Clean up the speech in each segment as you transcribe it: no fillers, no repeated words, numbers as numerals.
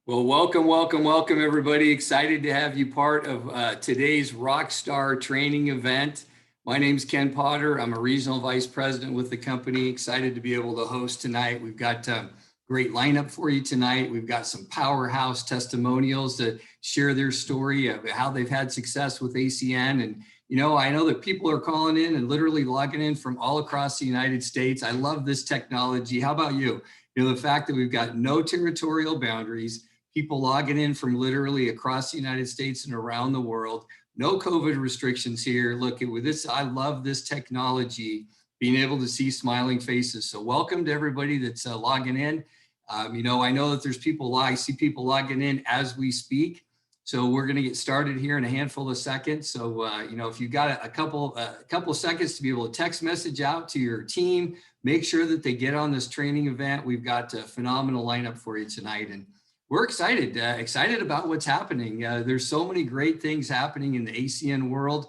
Well, welcome, everybody. Excited to have you part of today's Rockstar training event. My name's Ken Potter. I'm a regional vice president with the company. Excited to be able to host tonight. We've got a great lineup for you tonight. We've got some powerhouse testimonials to share their story of how they've had success with ACN. And, I know that people are calling in and literally logging in from all across the United States. I love this technology. How about you? The fact that we've got no territorial boundaries, people logging in from literally across the United States and around the world. No COVID restrictions here. Look, with this, I love this technology, being able to see smiling faces. So welcome to everybody that's logging in. I know that there's people, I see people logging in as we speak. So we're going to get started here in a handful of seconds. So, if you've got a couple of seconds to be able to text message out to your team, make sure that they get on this training event. We've got a phenomenal lineup for you tonight. And we're excited about what's happening. There's so many great things happening in the ACN world.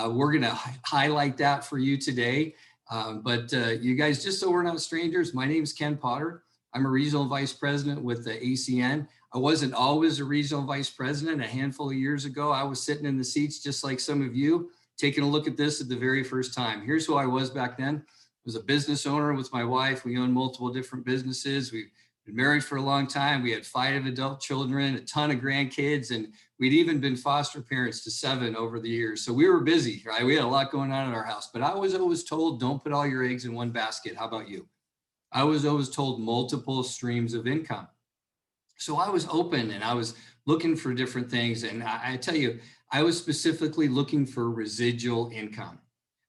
We're going to highlight that for you today. But you guys, just so we're not strangers, my name is Ken Potter. I'm a regional vice president with the ACN. I wasn't always a regional vice president. A handful of years ago, I was sitting in the seats just like some of you, taking a look at this at the very first time. Here's who I was back then. I was a business owner with my wife. We owned multiple different businesses. We've been married for a long time. We had 5 adult children, a ton of grandkids, and we'd even been foster parents to 7 over the years. So we were busy, right? We had a lot going on in our house, but I was always told, don't put all your eggs in one basket. How about you? I was always told multiple streams of income. So I was open and I was looking for different things. And I tell you, I was specifically looking for residual income.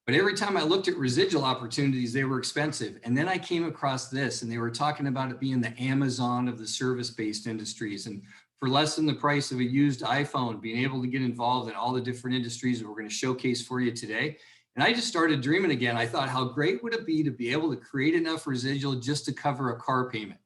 But every time I looked at residual opportunities, they were expensive. And then I came across this, and they were talking about it being the Amazon of the service-based industries. And for less than the price of a used iPhone, being able to get involved in all the different industries that we're going to showcase for you today. And I just started dreaming again. I thought, how great would it be to be able to create enough residual just to cover a car payment?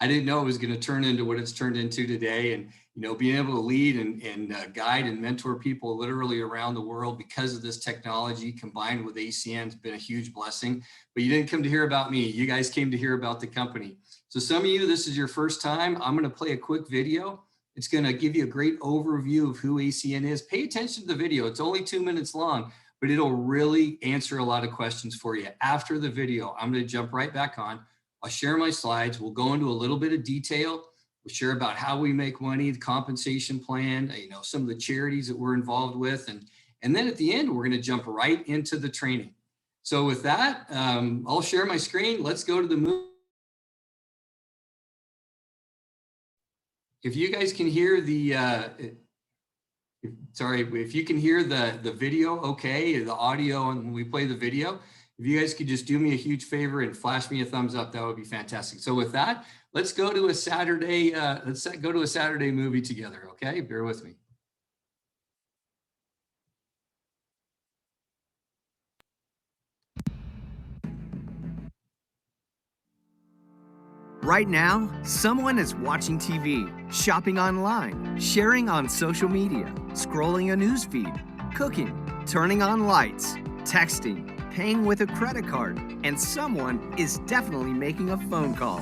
I didn't know it was going to turn into what it's turned into today. And, being able to lead and guide and mentor people literally around the world because of this technology combined with ACN has been a huge blessing. But you didn't come to hear about me. You guys came to hear about the company. So some of you, this is your first time. I'm going to play a quick video. It's going to give you a great overview of who ACN is. Pay attention to the video. It's only 2 minutes long, but it'll really answer a lot of questions for you. After the video, I'm going to jump right back on. I'll share my slides. We'll go into a little bit of detail. We'll share about how we make money, the compensation plan, some of the charities that we're involved with. And then at the end, we're going to jump right into the training. So with that, I'll share my screen. Let's go to the movie. If you guys can hear if you can hear the video, okay, the audio, and when we play the video, if you guys could just do me a huge favor and flash me a thumbs up, that would be fantastic. So with that, let's go to a Saturday. Let's go to a Saturday movie together. Okay, bear with me. Right now, someone is watching TV, shopping online, sharing on social media, scrolling a news feed, cooking, turning on lights, texting, paying with a credit card, and someone is definitely making a phone call.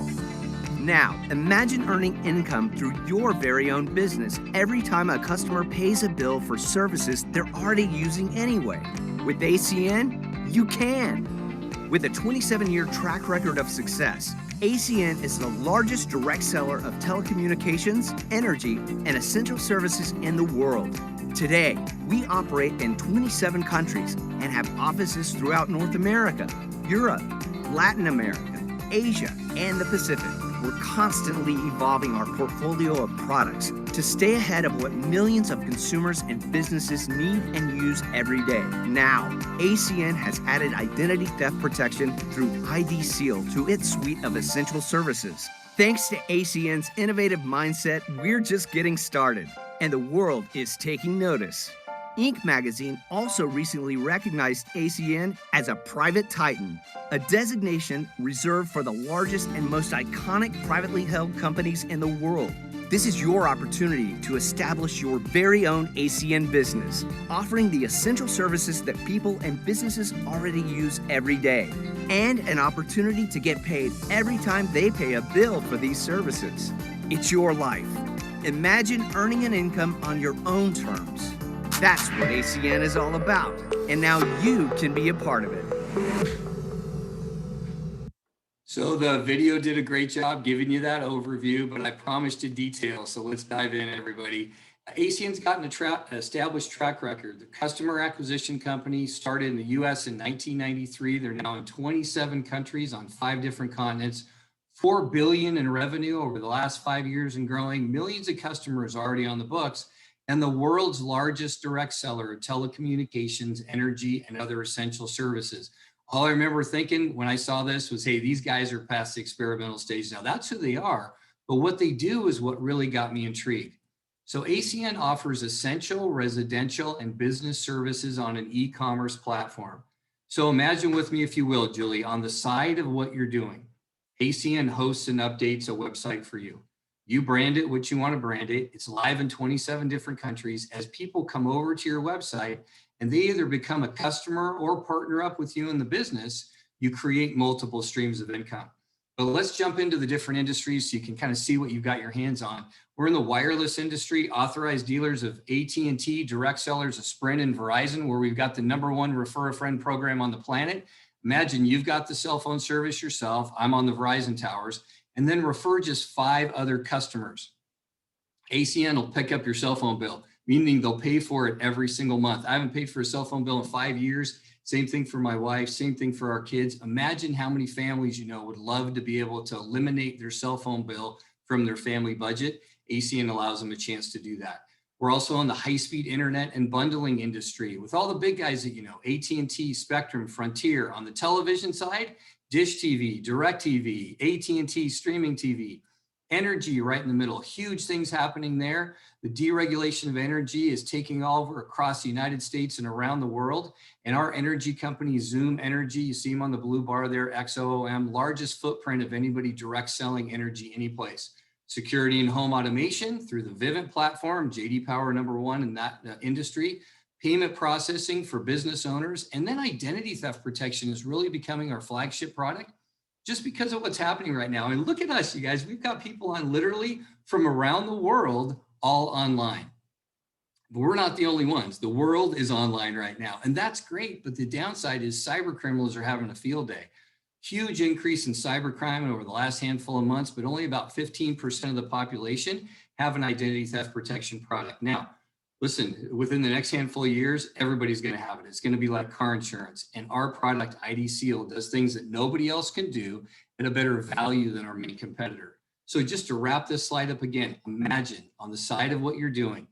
Now, imagine earning income through your very own business every time a customer pays a bill for services they're already using anyway. With ACN, you can. With a 27-year track record of success, ACN is the largest direct seller of telecommunications, energy, and essential services in the world. Today, we operate in 27 countries and have offices throughout North America, Europe, Latin America, Asia, and the Pacific. We're constantly evolving our portfolio of products to stay ahead of what millions of consumers and businesses need and use every day. Now, ACN has added identity theft protection through ID Seal to its suite of essential services. Thanks to ACN's innovative mindset, we're just getting started, and the world is taking notice. Inc. magazine also recently recognized ACN as a private titan, a designation reserved for the largest and most iconic privately held companies in the world. This is your opportunity to establish your very own ACN business, offering the essential services that people and businesses already use every day, and an opportunity to get paid every time they pay a bill for these services. It's your life. Imagine earning an income on your own terms. That's what ACN is all about, and now you can be a part of it. So the video did a great job giving you that overview, but I promised to detail. So let's dive in, everybody. ACN's gotten an established track record. The customer acquisition company started in the US in 1993. They're now in 27 countries on 5 different continents, 4 billion in revenue over the last 5 years and growing, millions of customers already on the books, and the world's largest direct seller of telecommunications, energy, and other essential services. All I remember thinking when I saw this was, hey, these guys are past the experimental stage now. That's who they are. But what they do is what really got me intrigued. So ACN offers essential residential and business services on an e-commerce platform. So imagine with me, if you will, Julie, on the side of what you're doing, ACN hosts and updates a website for you. You brand it what you want to brand it. It's live in 27 different countries. As people come over to your website and they either become a customer or partner up with you in the business, you create multiple streams of income. But let's jump into the different industries so you can kind of see what you've got your hands on. We're in the wireless industry, authorized dealers of AT&T, direct sellers of Sprint and Verizon, where we've got the #1 refer a friend program on the planet. Imagine you've got the cell phone service yourself. I'm on the Verizon towers, and then refer just 5 other customers. ACN will pick up your cell phone bill, meaning they'll pay for it every single month. I haven't paid for a cell phone bill in 5 years. Same thing for my wife, same thing for our kids. Imagine how many families, would love to be able to eliminate their cell phone bill from their family budget. ACN allows them a chance to do that. We're also in the high-speed internet and bundling industry with all the big guys that AT&T, Spectrum, Frontier. On the television side, Dish TV, DirecTV, AT&T streaming TV. Energy right in the middle, huge things happening there. The deregulation of energy is taking over across the United States and around the world. And our energy company, Zoom Energy, you see them on the blue bar there, XOOM, largest footprint of anybody direct selling energy anyplace. Security and home automation through the Vivint platform, JD Power #1 in that industry. Payment processing for business owners. And then identity theft protection is really becoming our flagship product, just because of what's happening right now. And look at us, you guys, we've got people on literally from around the world, all online. But we're not the only ones. The world is online right now. And that's great. But the downside is cyber criminals are having a field day. Huge increase in cybercrime over the last handful of months, but only about 15% of the population have an identity theft protection product. Now, listen, within the next handful of years, everybody's going to have it. It's going to be like car insurance. And our product, ID Seal, does things that nobody else can do at a better value than our main competitor. So just to wrap this slide up again, imagine on the side of what you're doing,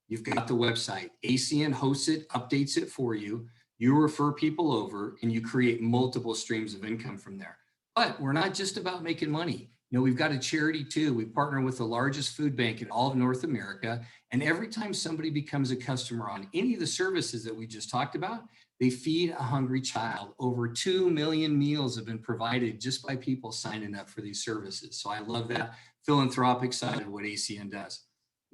you've got the website. ACN hosts it, updates it for you. You refer people over and you create multiple streams of income from there. But we're not just about making money. We've got a charity too. We partner with the largest food bank in all of North America. And every time somebody becomes a customer on any of the services that we just talked about, they feed a hungry child. Over 2 million meals have been provided just by people signing up for these services. So I love that philanthropic side of what ACN does.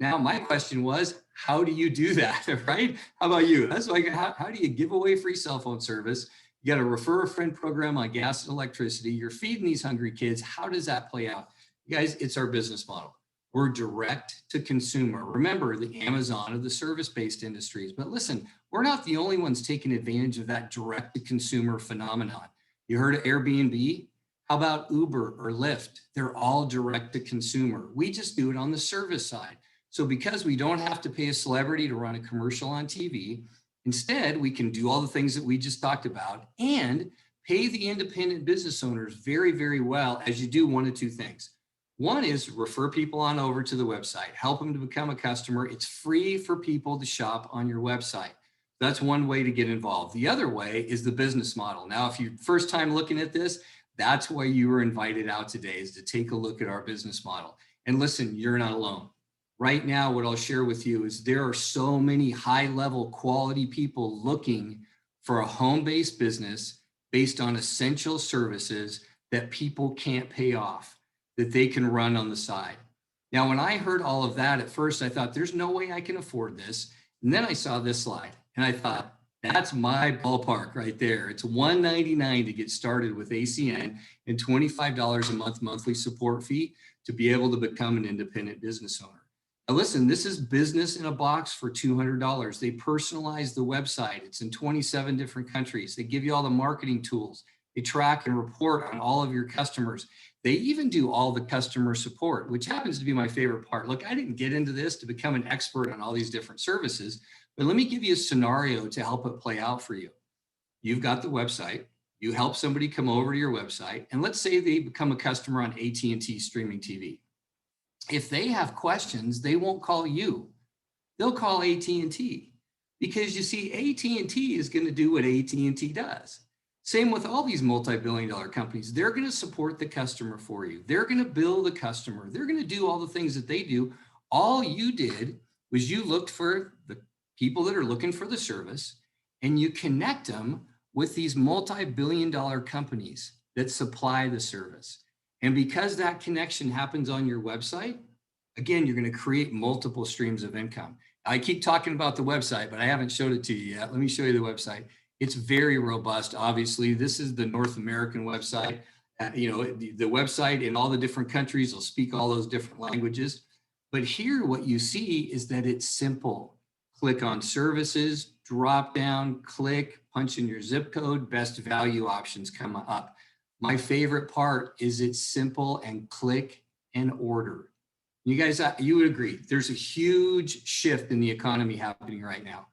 Now, my question was, how do you do that, right? How about you? That's like, how do you give away free cell phone service? You got a refer a friend program on gas and electricity. You're feeding these hungry kids. How does that play out? You guys, it's our business model. We're direct to consumer. Remember, the Amazon of the service-based industries. But listen, we're not the only ones taking advantage of that direct to consumer phenomenon. You heard of Airbnb? How about Uber or Lyft? They're all direct to consumer. We just do it on the service side. So because we don't have to pay a celebrity to run a commercial on TV, instead, we can do all the things that we just talked about and pay the independent business owners very, very well as you do one of two things. One is refer people on over to the website, help them to become a customer. It's free for people to shop on your website. That's one way to get involved. The other way is the business model. Now, if you're first time looking at this, that's why you were invited out today, is to take a look at our business model. And listen, you're not alone. Right now, what I'll share with you is there are so many high-level quality people looking for a home-based business based on essential services that people can't pay off, that they can run on the side. Now, when I heard all of that, at first I thought, there's no way I can afford this. And then I saw this slide and I thought, that's my ballpark right there. It's $199 to get started with ACN and $25 a month monthly support fee to be able to become an independent business owner. Listen, this is business in a box for $200. They personalize the website. It's in 27 different countries. They give you all the marketing tools. They track and report on all of your customers. They even do all the customer support, which happens to be my favorite part. Look, I didn't get into this to become an expert on all these different services, but let me give you a scenario to help it play out for you. You've got the website. You help somebody come over to your website, and let's say they become a customer on AT&T streaming TV. If they have questions, they won't call you. They'll call AT&T, because you see, AT&T is going to do what AT&T does. Same with all these multi-billion-dollar companies. They're going to support the customer for you. They're going to bill the customer. They're going to do all the things that they do. All you did was you looked for the people that are looking for the service, and you connect them with these multi-billion-dollar companies that supply the service. And because that connection happens on your website, again, you're going to create multiple streams of income. I keep talking about the website, but I haven't showed it to you yet. Let me show you the website. It's very robust. Obviously, this is the North American website. The website in all the different countries will speak all those different languages. But here, what you see is that it's simple. Click on services, drop down, click, punch in your zip code, best value options come up. My favorite part is it's simple, and click and order. You guys, you would agree, there's a huge shift in the economy happening right now.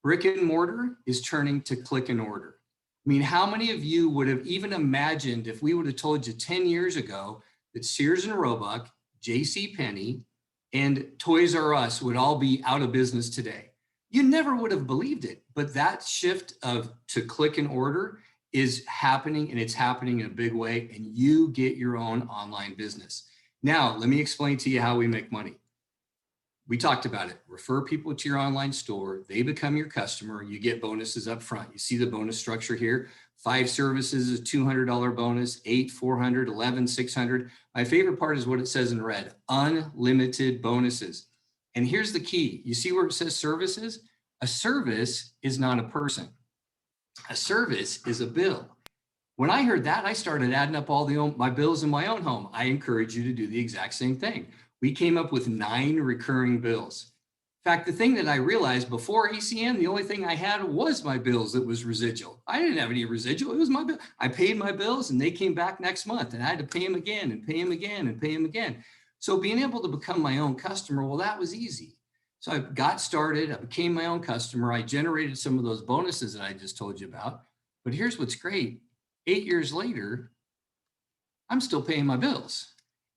Brick and mortar is turning to click and order. I mean, how many of you would have even imagined if we would have told you 10 years ago that Sears and Roebuck, JCPenney, and Toys R Us would all be out of business today? You never would have believed it. But that shift to click and order is happening, and it's happening in a big way, and you get your own online business. Now, let me explain to you how we make money. We talked about it. Refer people to your online store. They become your customer. You get bonuses up front. You see the bonus structure here. 5 services is a $200 bonus, 8, 400, 11, 600. My favorite part is what it says in red, unlimited bonuses. And here's the key. You see where it says services? A service is not a person. A service is a bill. When I heard that, I started adding up all my bills in my own home. I encourage you to do the exact same thing. We came up with 9 recurring bills. In fact, the thing that I realized before ACN, the only thing I had was my bills that was residual. I didn't have any residual. It was my bill. I paid my bills, and they came back next month, and I had to pay them again and pay them again and pay them again. So being able to become my own customer, well, that was easy. So I got started. I became my own customer. I generated some of those bonuses that I just told you about. But here's what's great. 8 years later, I'm still paying my bills.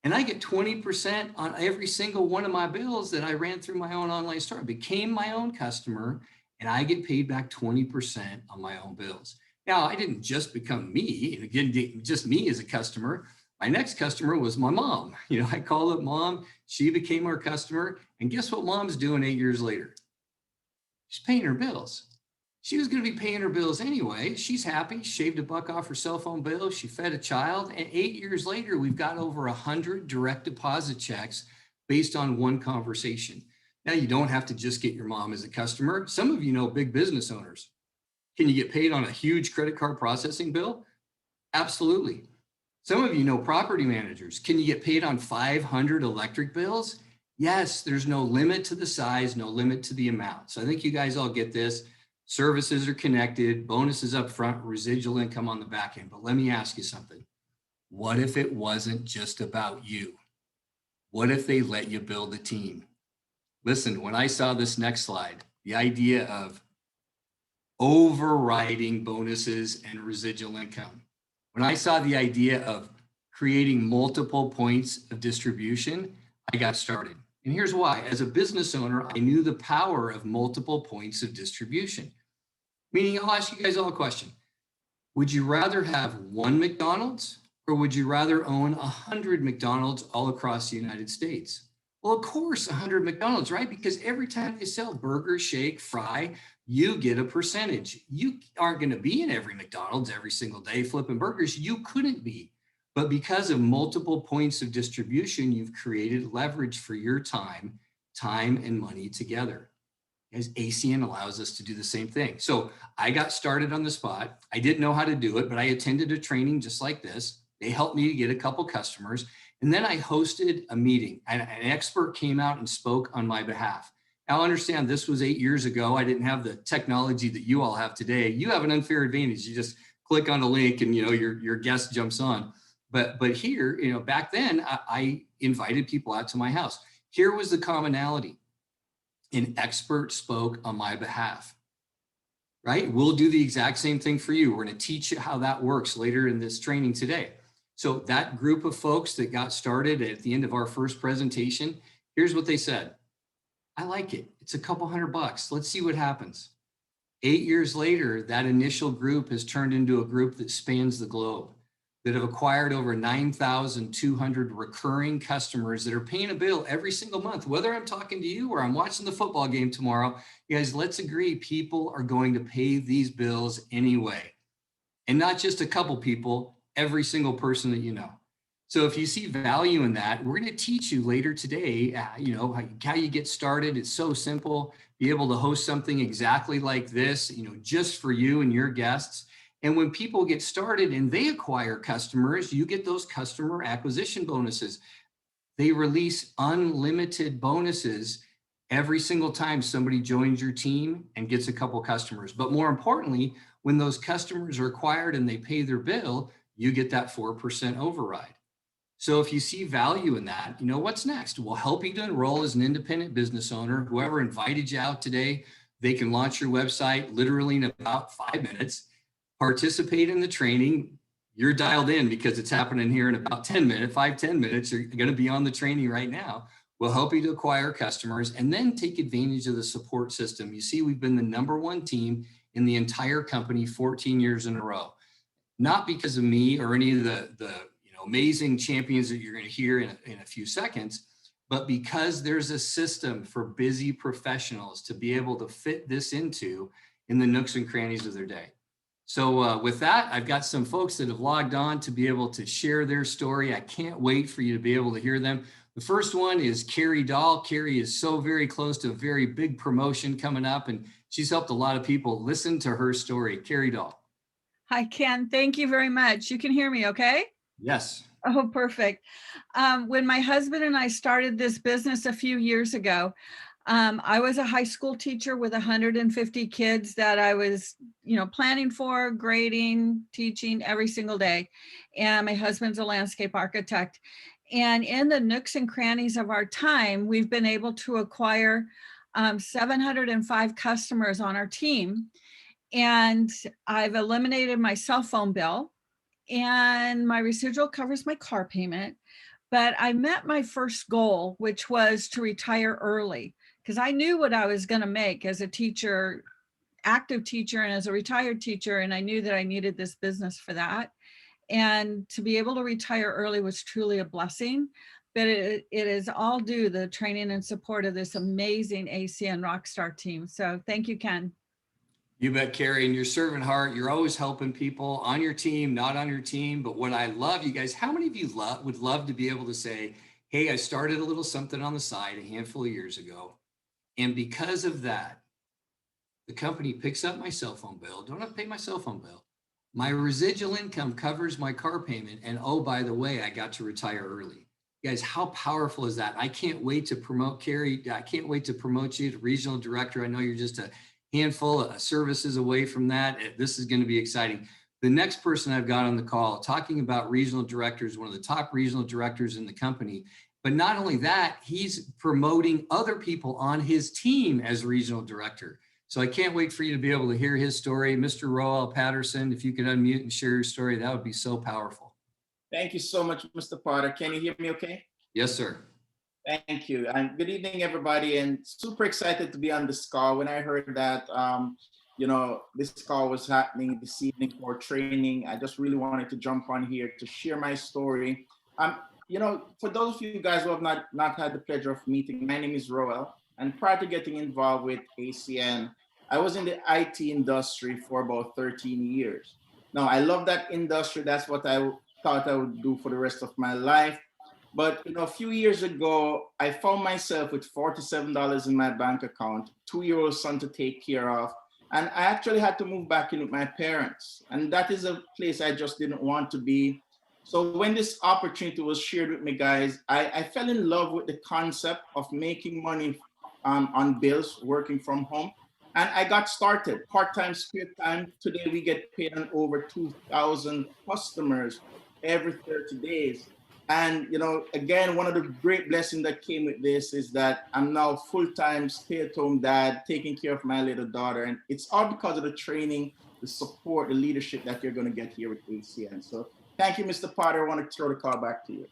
And I get 20% on every single one of my bills that I ran through my own online store. I became my own customer, and I get paid back 20% on my own bills. Now, I didn't just become me, and again, just me as a customer. My next customer was my mom. I called up mom. She became our customer. And guess what mom's doing 8 years later? She's paying her bills. She was going to be paying her bills anyway. She's happy. Shaved $1 off her cell phone bill. She fed a child. And 8 years later, we've got over 100 direct deposit checks based on one conversation. Now, you don't have to just get your mom as a customer. Some of you know big business owners. Can you get paid on a huge credit card processing bill? Absolutely. Some of you know property managers. Can you get paid on 500 electric bills? Yes, there's no limit to the size, no limit to the amount. So I think you guys all get this. Services are connected, bonuses up front, residual income on the back end. But let me ask you something. What if it wasn't just about you? What if they let you build a team? Listen, when I saw this next slide, the idea of overriding bonuses and residual income, when I saw the idea of creating multiple points of distribution, I got started. And here's why. As a business owner, I knew the power of multiple points of distribution. Meaning, I'll ask you guys all a question. Would you rather have one McDonald's, or would you rather own 100 McDonald's all across the United States? Well, of course, 100 McDonald's, right? Because every time they sell burger, shake, fry, you get a percentage. You aren't going to be in every McDonald's every single day flipping burgers. You couldn't be. But because of multiple points of distribution, you've created leverage for your time and money together. As ACN allows us to do the same thing. So I got started on the spot. I didn't know how to do it, but I attended a training just like this. They helped me to get a couple customers. And then I hosted a meeting and an expert came out and spoke on my behalf. Now understand this was 8 years ago. I didn't have the technology that you all have today. You have an unfair advantage. You just click on a link and your guest jumps on. But here, back then I invited people out to my house. Here was the commonality. An expert spoke on my behalf, right? We'll do the exact same thing for you. We're going to teach you how that works later in this training today. So that group of folks that got started at the end of our first presentation, here's what they said. I like it. It's a couple $100. Let's see what happens. 8 years later, that initial group has turned into a group that spans the globe, that have acquired over 9,200 recurring customers that are paying a bill every single month. Whether I'm talking to you or I'm watching the football game tomorrow, you guys, let's agree people are going to pay these bills anyway. And not just a couple people, every single person that you know. So if you see value in that, we're going to teach you later today, how you get started. It's so simple. Be able to host something exactly like this, just for you and your guests. And when people get started and they acquire customers, you get those customer acquisition bonuses. They release unlimited bonuses every single time somebody joins your team and gets a couple customers. But more importantly, when those customers are acquired and they pay their bill, you get that 4% override. So if you see value in that, what's next? We'll help you to enroll as an independent business owner. Whoever invited you out today, they can launch your website literally in about 5 minutes. Participate in the training. You're dialed in because it's happening here in about 10 minutes, 5-10 minutes. You're going to be on the training right now. We'll help you to acquire customers and then take advantage of the support system. You see, we've been the #1 team in the entire company 14 years in a row. Not because of me or any of the amazing champions that you're going to hear in a few seconds, but because there's a system for busy professionals to be able to fit this into in the nooks and crannies of their day. So with that, I've got some folks that have logged on to be able to share their story. I can't wait for you to be able to hear them. The first one is Carrie Dahl. Carrie is so very close to a very big promotion coming up, and she's helped a lot of people. Listen to her story. Carrie Dahl. Hi, Ken. Thank you very much. You can hear me okay? Yes. Oh, perfect. When my husband and I started this business a few years ago, I was a high school teacher with 150 kids that I was, planning for, grading, teaching every single day. And my husband's a landscape architect. And in the nooks and crannies of our time, we've been able to acquire 705 customers on our team. And I've eliminated my cell phone bill, and my residual covers my car payment. But I met my first goal, which was to retire early, because I knew what I was going to make as a teacher, active teacher, and as a retired teacher. And I knew that I needed this business for that. And to be able to retire early was truly a blessing. But it is all due to the training and support of this amazing ACN Rockstar team. So thank you, Ken. You bet, Carrie, and your servant heart, you're always helping people on your team, not on your team. But what I love, you guys, how many of you would love to be able to say, hey, I started a little something on the side a handful of years ago. And because of that, the company picks up my cell phone bill. Don't have to pay my cell phone bill. My residual income covers my car payment. And oh, by the way, I got to retire early. You guys, how powerful is that? I can't wait to promote Carrie. I can't wait to promote you to regional director. I know you're just a handful of services away from that. This is going to be exciting. The next person I've got on the call talking about regional directors, one of the top regional directors in the company. But not only that, he's promoting other people on his team as regional director. So I can't wait for you to be able to hear his story. Mr. Roel Patterson, if you could unmute and share your story, that would be so powerful. Thank you so much, Mr. Potter. Can you hear me okay? Yes, sir. Thank you. And good evening, everybody. And super excited to be on this call. When I heard that, this call was happening this evening for training, I just really wanted to jump on here to share my story. For those of you guys who have not had the pleasure of meeting, my name is Roel. And prior to getting involved with ACN, I was in the IT industry for about 13 years. Now, I love that industry. That's what I thought I would do for the rest of my life. But a few years ago, I found myself with $47 in my bank account, 2-year-old son to take care of, and I actually had to move back in with my parents. And that is a place I just didn't want to be. So when this opportunity was shared with me, guys, I fell in love with the concept of making money on bills, working from home. And I got started part-time, spare time. Today we get paid on over 2,000 customers every 30 days. And again, one of the great blessings that came with this is that I'm now full-time stay-at-home dad, taking care of my little daughter. And it's all because of the training, the support, the leadership that you're going to get here with ACN. So thank you, Mr. Potter. I want to throw the call back to you.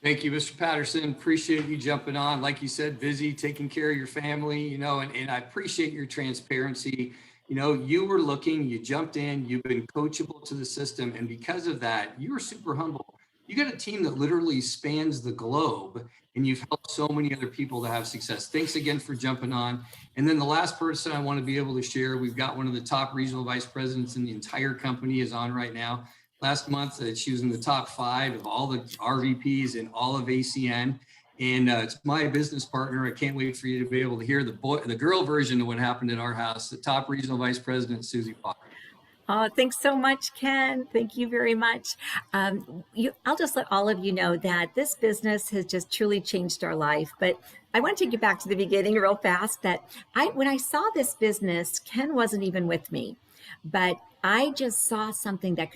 Thank you, Mr. Patterson. Appreciate you jumping on. Like you said, busy, taking care of your family, and I appreciate your transparency. You were looking, you jumped in, you've been coachable to the system. And because of that, you were super humble. You got a team that literally spans the globe, and you've helped so many other people to have success. Thanks again for jumping on. And then the last person I want to be able to share, we've got one of the top regional vice presidents in the entire company is on right now. Last month, she was in the top 5 of all the RVPs in all of ACN. And it's my business partner. I can't wait for you to be able to hear the girl version of what happened in our house, the top regional vice president, Susie Potter. Oh, thanks so much, Ken. Thank you very much. I'll just let all of you know that this business has just truly changed our life. But I want to take you back to the beginning real fast. When I saw this business, Ken wasn't even with me, but I just saw something that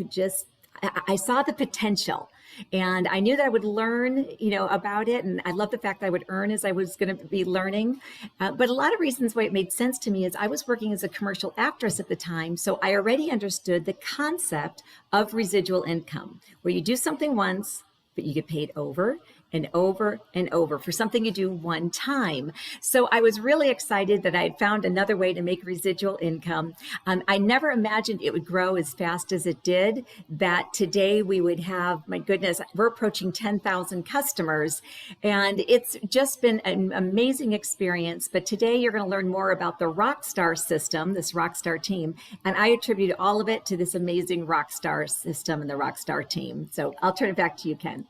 I saw the potential, and I knew that I would learn, about it. And I love the fact that I would earn as I was going to be learning. But a lot of reasons why it made sense to me is I was working as a commercial actress at the time. So I already understood the concept of residual income, where you do something once, but you get paid over and over and over for something you do one time. So I was really excited that I had found another way to make residual income. I never imagined it would grow as fast as it did, that today we would have, my goodness, we're approaching 10,000 customers. And it's just been an amazing experience. But today you're going to learn more about the Rockstar system, this Rockstar team. And I attribute all of it to this amazing Rockstar system and the Rockstar team. So I'll turn it back to you, Ken.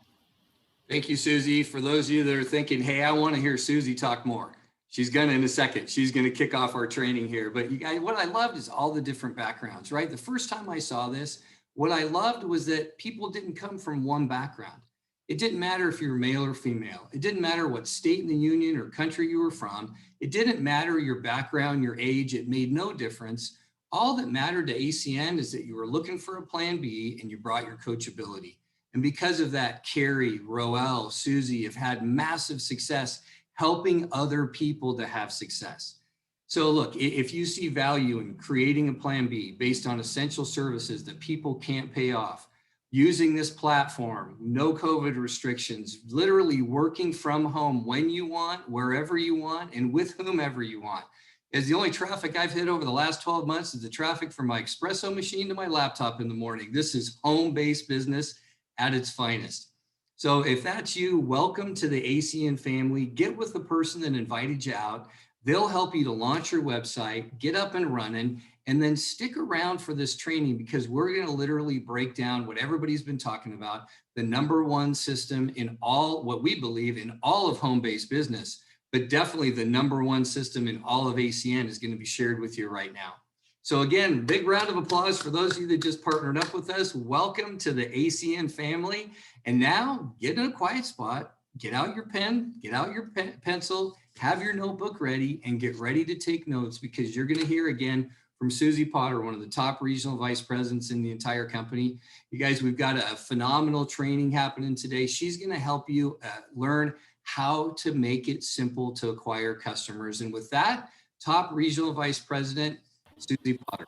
Thank you, Susie. For those of you that are thinking, hey, I want to hear Susie talk more, she's going to in a second. She's going to kick off our training here. But you guys, what I loved is all the different backgrounds, right? The first time I saw this, what I loved was that people didn't come from one background. It didn't matter if you were male or female. It didn't matter what state in the union or country you were from. It didn't matter your background, your age. It made no difference. All that mattered to ACN is that you were looking for a plan B and you brought your coachability. And because of that, Carrie, Roel, Susie have had massive success helping other people to have success. So look, if you see value in creating a plan B based on essential services that people can't pay off, using this platform, no COVID restrictions, literally working from home when you want, wherever you want, and with whomever you want. As the only traffic I've hit over the last 12 months is the traffic from my espresso machine to my laptop in the morning. This is home-based business at its finest. So if that's you, welcome to the ACN family. Get with the person that invited you out. They'll help you to launch your website, get up and running, and then stick around for this training, because we're going to literally break down what everybody's been talking about, the #1 system in all, what we believe in all of home-based business, but definitely the #1 system in all of ACN is going to be shared with you right now. So again, big round of applause for those of you that just partnered up with us. Welcome to the ACN family. And now get in a quiet spot, get out your pen, get out your pencil, have your notebook ready, and get ready to take notes, because you're going to hear again from Susie Potter, one of the top regional vice presidents in the entire company. You guys, we've got a phenomenal training happening today. She's going to help you learn how to make it simple to acquire customers. And with that, top regional vice president, Susie Potter.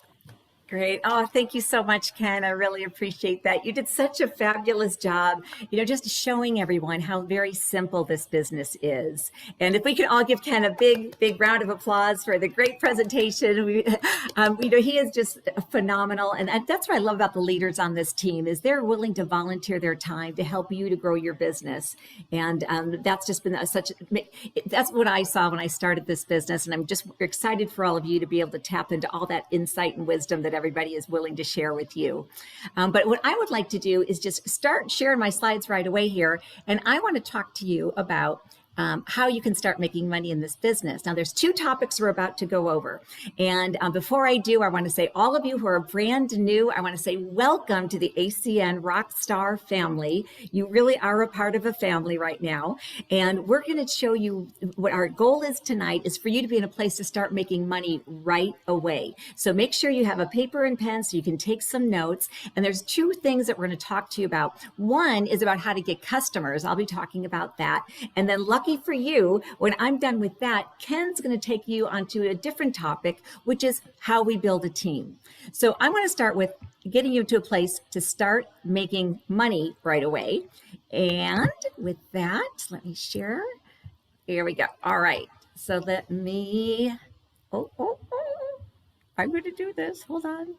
Great. Oh, thank you so much, Ken. I really appreciate that. You did such a fabulous job, just showing everyone how very simple this business is. And if we can all give Ken a big, big round of applause for the great presentation. He is just phenomenal. And that's what I love about the leaders on this team, is they're willing to volunteer their time to help you to grow your business. And that's just been that's what I saw when I started this business. And I'm just excited for all of you to be able to tap into all that insight and wisdom that everybody is willing to share with you. But what I would like to do is just start sharing my slides right away here. And I want to talk to you about how you can start making money in this business. Now, there's 2 topics we're about to go over. And before I do, I want to say all of you who are brand new, I want to say welcome to the ACN Rockstar family. You really are a part of a family right now. And we're going to show you what our goal is tonight is for you to be in a place to start making money right away. So make sure you have a paper and pen so you can take some notes. And there's 2 things that we're going to talk to you about. One is about how to get customers. I'll be talking about that. And then lucky for you, when I'm done with that, Ken's going to take you onto a different topic, which is how we build a team. So I'm going to start with getting you to a place to start making money right away. And with that, let me share. Here we go. All right. So let me, I'm going to do this. Hold on.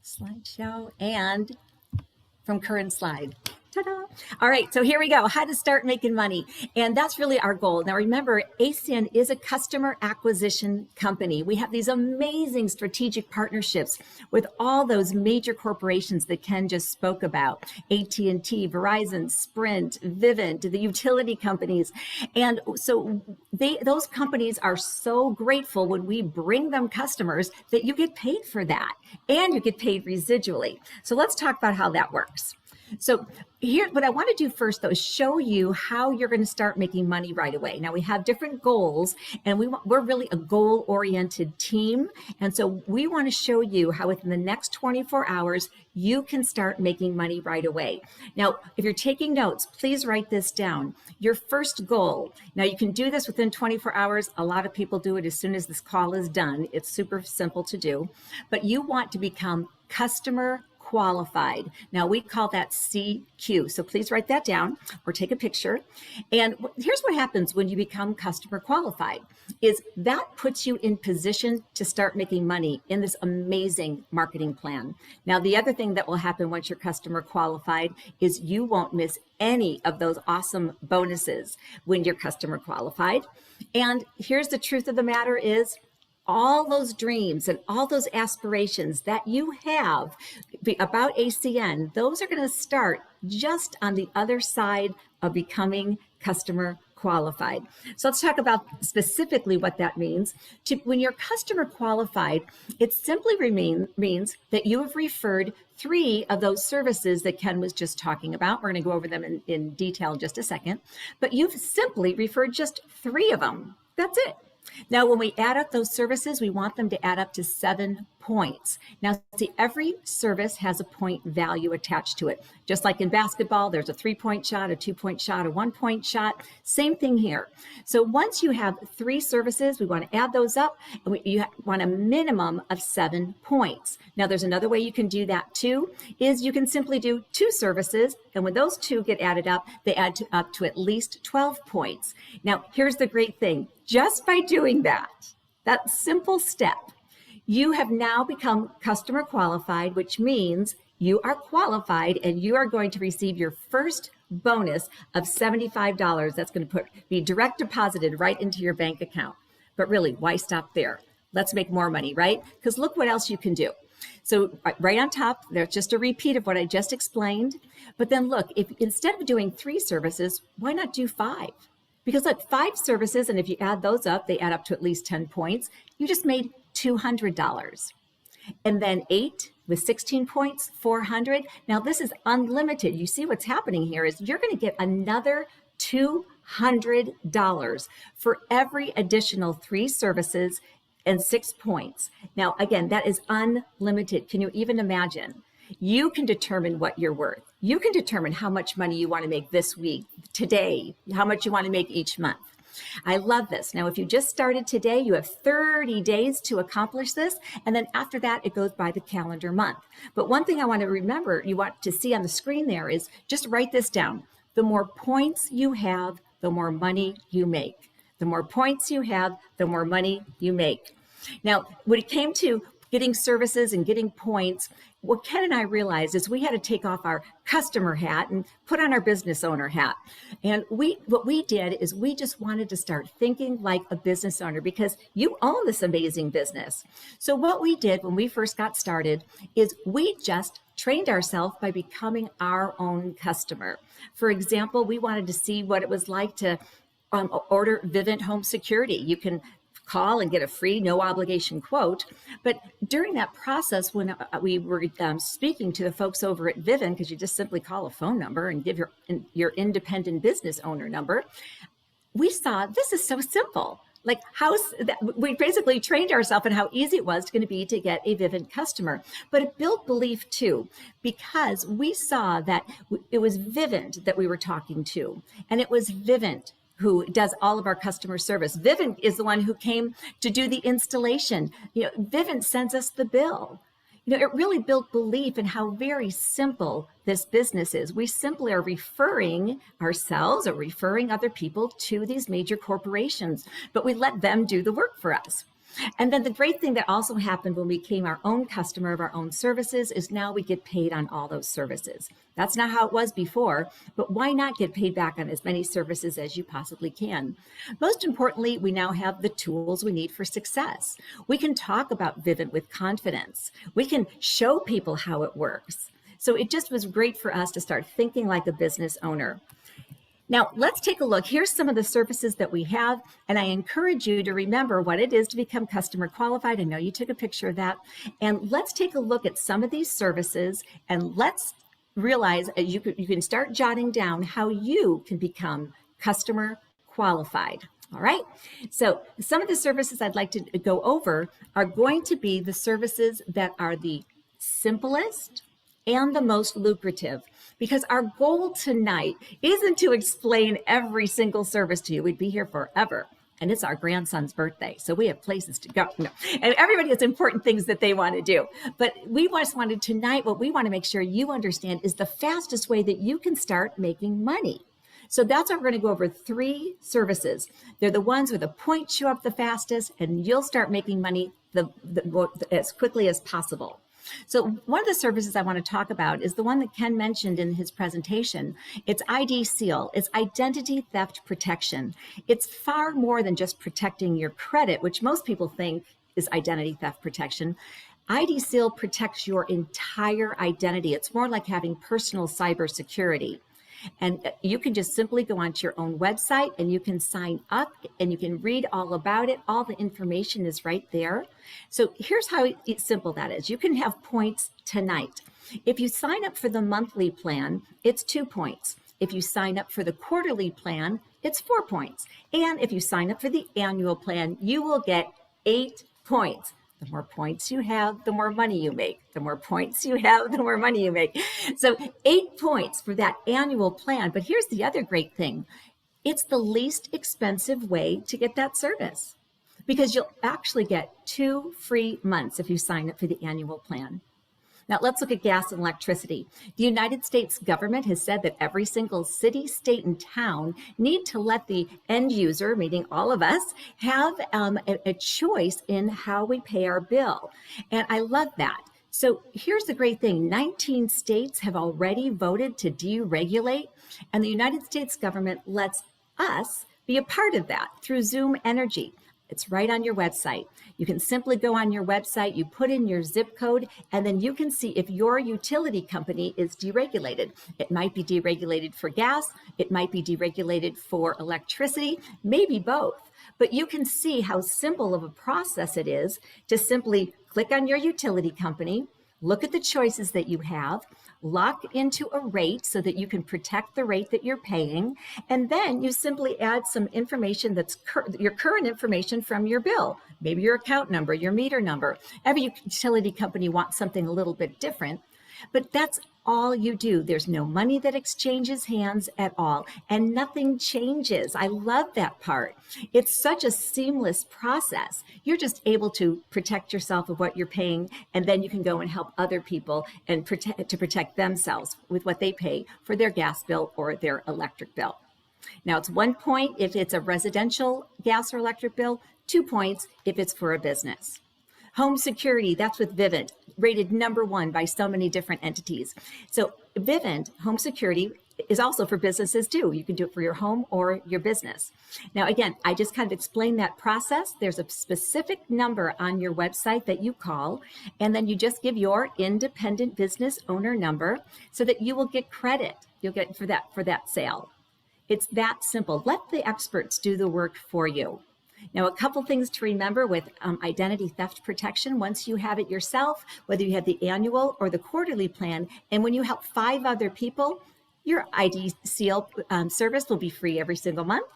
Slideshow and from current slide. Ta-da. All right, so here we go, how to start making money. And that's really our goal. Now remember, ACN is a customer acquisition company. We have these amazing strategic partnerships with all those major corporations that Ken just spoke about. AT&T, Verizon, Sprint, Vivint, the utility companies. And so those companies are so grateful when we bring them customers that you get paid for that. And you get paid residually. So let's talk about how that works. So here, what I want to do first, though, is show you how you're going to start making money right away. Now, we have different goals, and we're really a goal-oriented team. And so we want to show you how within the next 24 hours, you can start making money right away. Now, if you're taking notes, please write this down. Your first goal. Now, you can do this within 24 hours. A lot of people do it as soon as this call is done. It's super simple to do. But you want to become customer qualified. Now we call that CQ. So please write that down or take a picture. And here's what happens when you become customer qualified is that puts you in position to start making money in this amazing marketing plan. Now, the other thing that will happen once you're customer qualified is you won't miss any of those awesome bonuses when you're customer qualified. And here's the truth of the matter is all those dreams and all those aspirations that you have about ACN, those are going to start just on the other side of becoming customer qualified. So let's talk about specifically what that means. When you're customer qualified, it simply means that you have referred 3 of those services that Ken was just talking about. We're going to go over them in detail in just a second, but you've simply referred just 3 of them. That's it. Now, when we add up those services, we want them to add up to 7 points. Now, see, every service has a point value attached to it. Just like in basketball, there's a 3-point shot, a 2-point shot, a 1-point shot. Same thing here. So once you have 3 services, we want to add those up, and you want a minimum of 7 points. Now, there's another way you can do that too, is you can simply do 2 services, and when those 2 get added up, they add up to at least 12 points. Now, here's the great thing. Just by doing that simple step, you have now become customer qualified, which means you are qualified and you are going to receive your first bonus of $75. That's going to be direct deposited right into your bank account. But really, why stop there? Let's make more money, right? Because look what else you can do. So right on top, there's just a repeat of what I just explained. But then look, if instead of doing 3 services, why not do 5? Because look, 5 services, and if you add those up, they add up to at least 10 points. You just made $200. And then 8 with 16 points, 400. Now this is unlimited. You see what's happening here is you're going to get another $200 for every additional 3 services and 6 points. Now, again, that is unlimited. Can you even imagine? You can determine what you're worth. You can determine how much money you want to make this week, today, how much you want to make each month. I love this. Now, if you just started today, you have 30 days to accomplish this. And then after that, it goes by the calendar month. But one thing I want to remember, you want to see on the screen there is just write this down. The more points you have, the more money you make. The more points you have, the more money you make. Now, when it came to getting services and getting points, what Ken and I realized is we had to take off our customer hat and put on our business owner hat. And what we did is we just wanted to start thinking like a business owner because you own this amazing business. So what we did when we first got started is we just trained ourselves by becoming our own customer. For example, we wanted to see what it was like to order Vivint Home Security. You can call and get a free no obligation quote. But during that process, when we were speaking to the folks over at Vivint, because you just simply call a phone number and give your independent business owner number, we saw this is so simple. Like we basically trained ourselves in how easy it was going to be to get a Vivint customer. But it built belief too, because we saw that it was Vivint that we were talking to, and it was Vivint who does all of our customer service. Vivint is the one who came to do the installation. Vivint sends us the bill. It really built belief in how very simple this business is. We simply are referring ourselves or referring other people to these major corporations, but we let them do the work for us. And then the great thing that also happened when we became our own customer of our own services is now we get paid on all those services. That's not how it was before, but why not get paid back on as many services as you possibly can? Most importantly, we now have the tools we need for success. We can talk about Vivint with confidence. We can show people how it works. So it just was great for us to start thinking like a business owner. Now, let's take a look. Here's some of the services that we have, and I encourage you to remember what it is to become customer qualified. I know you took a picture of that. And let's take a look at some of these services, and let's realize you can start jotting down how you can become customer qualified. All right. So some of the services I'd like to go over are going to be the services that are the simplest and the most lucrative, because our goal tonight isn't to explain every single service to you. We'd be here forever. And it's our grandson's birthday, so we have places to go. And everybody has important things that they want to do. But we just wanted tonight, what we want to make sure you understand is the fastest way that you can start making money. So that's why we're going to go over 3 services. They're the ones where the points show up the fastest, and you'll start making money as quickly as possible. So one of the services I want to talk about is the one that Ken mentioned in his presentation. It's ID Seal. It's identity theft protection. It's far more than just protecting your credit, which most people think is identity theft protection. ID Seal protects your entire identity. It's more like having personal cybersecurity. And you can just simply go onto your own website and you can sign up and you can read all about it. All the information is right there. So here's how simple that is. You can have points tonight. If you sign up for the monthly plan, it's 2 points. If you sign up for the quarterly plan, it's 4 points. And if you sign up for the annual plan, you will get 8 points. The more points you have, the more money you make. The more points you have, the more money you make. So 8 points for that annual plan. But here's the other great thing. It's the least expensive way to get that service, because you'll actually get 2 free months if you sign up for the annual plan. Now let's look at gas and electricity. The United States government has said that every single city, state, and town need to let the end user, meaning all of us, have a choice in how we pay our bill. And I love that. So here's the great thing. 19 states have already voted to deregulate, and the United States government lets us be a part of that through Zoom Energy. It's right on your website. You can simply go on your website, you put in your zip code, and then you can see if your utility company is deregulated. It might be deregulated for gas, it might be deregulated for electricity, maybe both. But you can see how simple of a process it is to simply click on your utility company, look at the choices that you have, lock into a rate so that you can protect the rate that you're paying, and then you simply add some information that's your current information from your bill, maybe your account number, your meter number. Every utility company wants something a little bit different, but that's all you do. There's no money that exchanges hands at all, and nothing changes. I love that part. It's such a seamless process. You're just able to protect yourself of what you're paying, and then you can go and help other people and protect themselves with what they pay for their gas bill or their electric bill. Now, it's 1 point if it's a residential gas or electric bill, 2 points if it's for a business. Home security, that's with Vivint, rated #1 by so many different entities. So Vivint Home Security is also for businesses too. You can do it for your home or your business. Now, again, I just kind of explained that process. There's a specific number on your website that you call, and then you just give your independent business owner number so that you will get credit. You'll get for that sale. It's that simple. Let the experts do the work for you. Now, a couple things to remember with identity theft protection. Once you have it yourself, whether you have the annual or the quarterly plan, and when you help 5 other people, your ID seal service will be free every single month.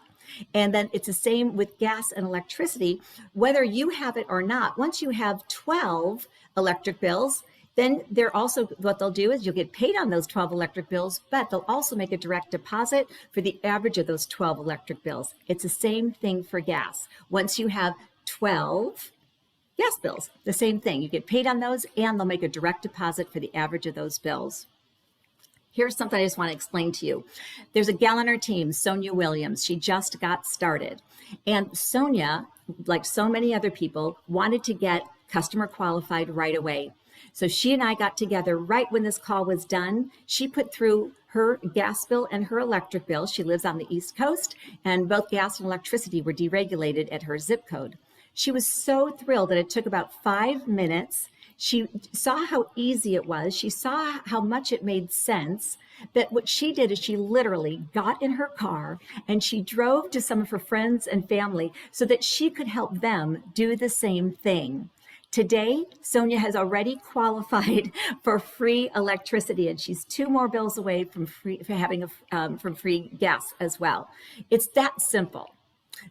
And then it's the same with gas and electricity, whether you have it or not. Once you have 12 electric bills, then they're also, what they'll do is you'll get paid on those 12 electric bills, but they'll also make a direct deposit for the average of those 12 electric bills. It's the same thing for gas. Once you have 12 gas bills, the same thing. You get paid on those, and they'll make a direct deposit for the average of those bills. Here's something I just want to explain to you. There's a gal on our team, Sonia Williams. She just got started. And Sonia, like so many other people, wanted to get customer qualified right away. So she and I got together right when this call was done. She put through her gas bill and her electric bill. She lives on the East Coast, and both gas and electricity were deregulated at her zip code. She was so thrilled that it took about 5 minutes. She saw how easy it was. She saw how much it made sense, that what she did is she literally got in her car and she drove to some of her friends and family so that she could help them do the same thing. Today, Sonia has already qualified for free electricity, and she's 2 more bills away from free gas as well. It's that simple.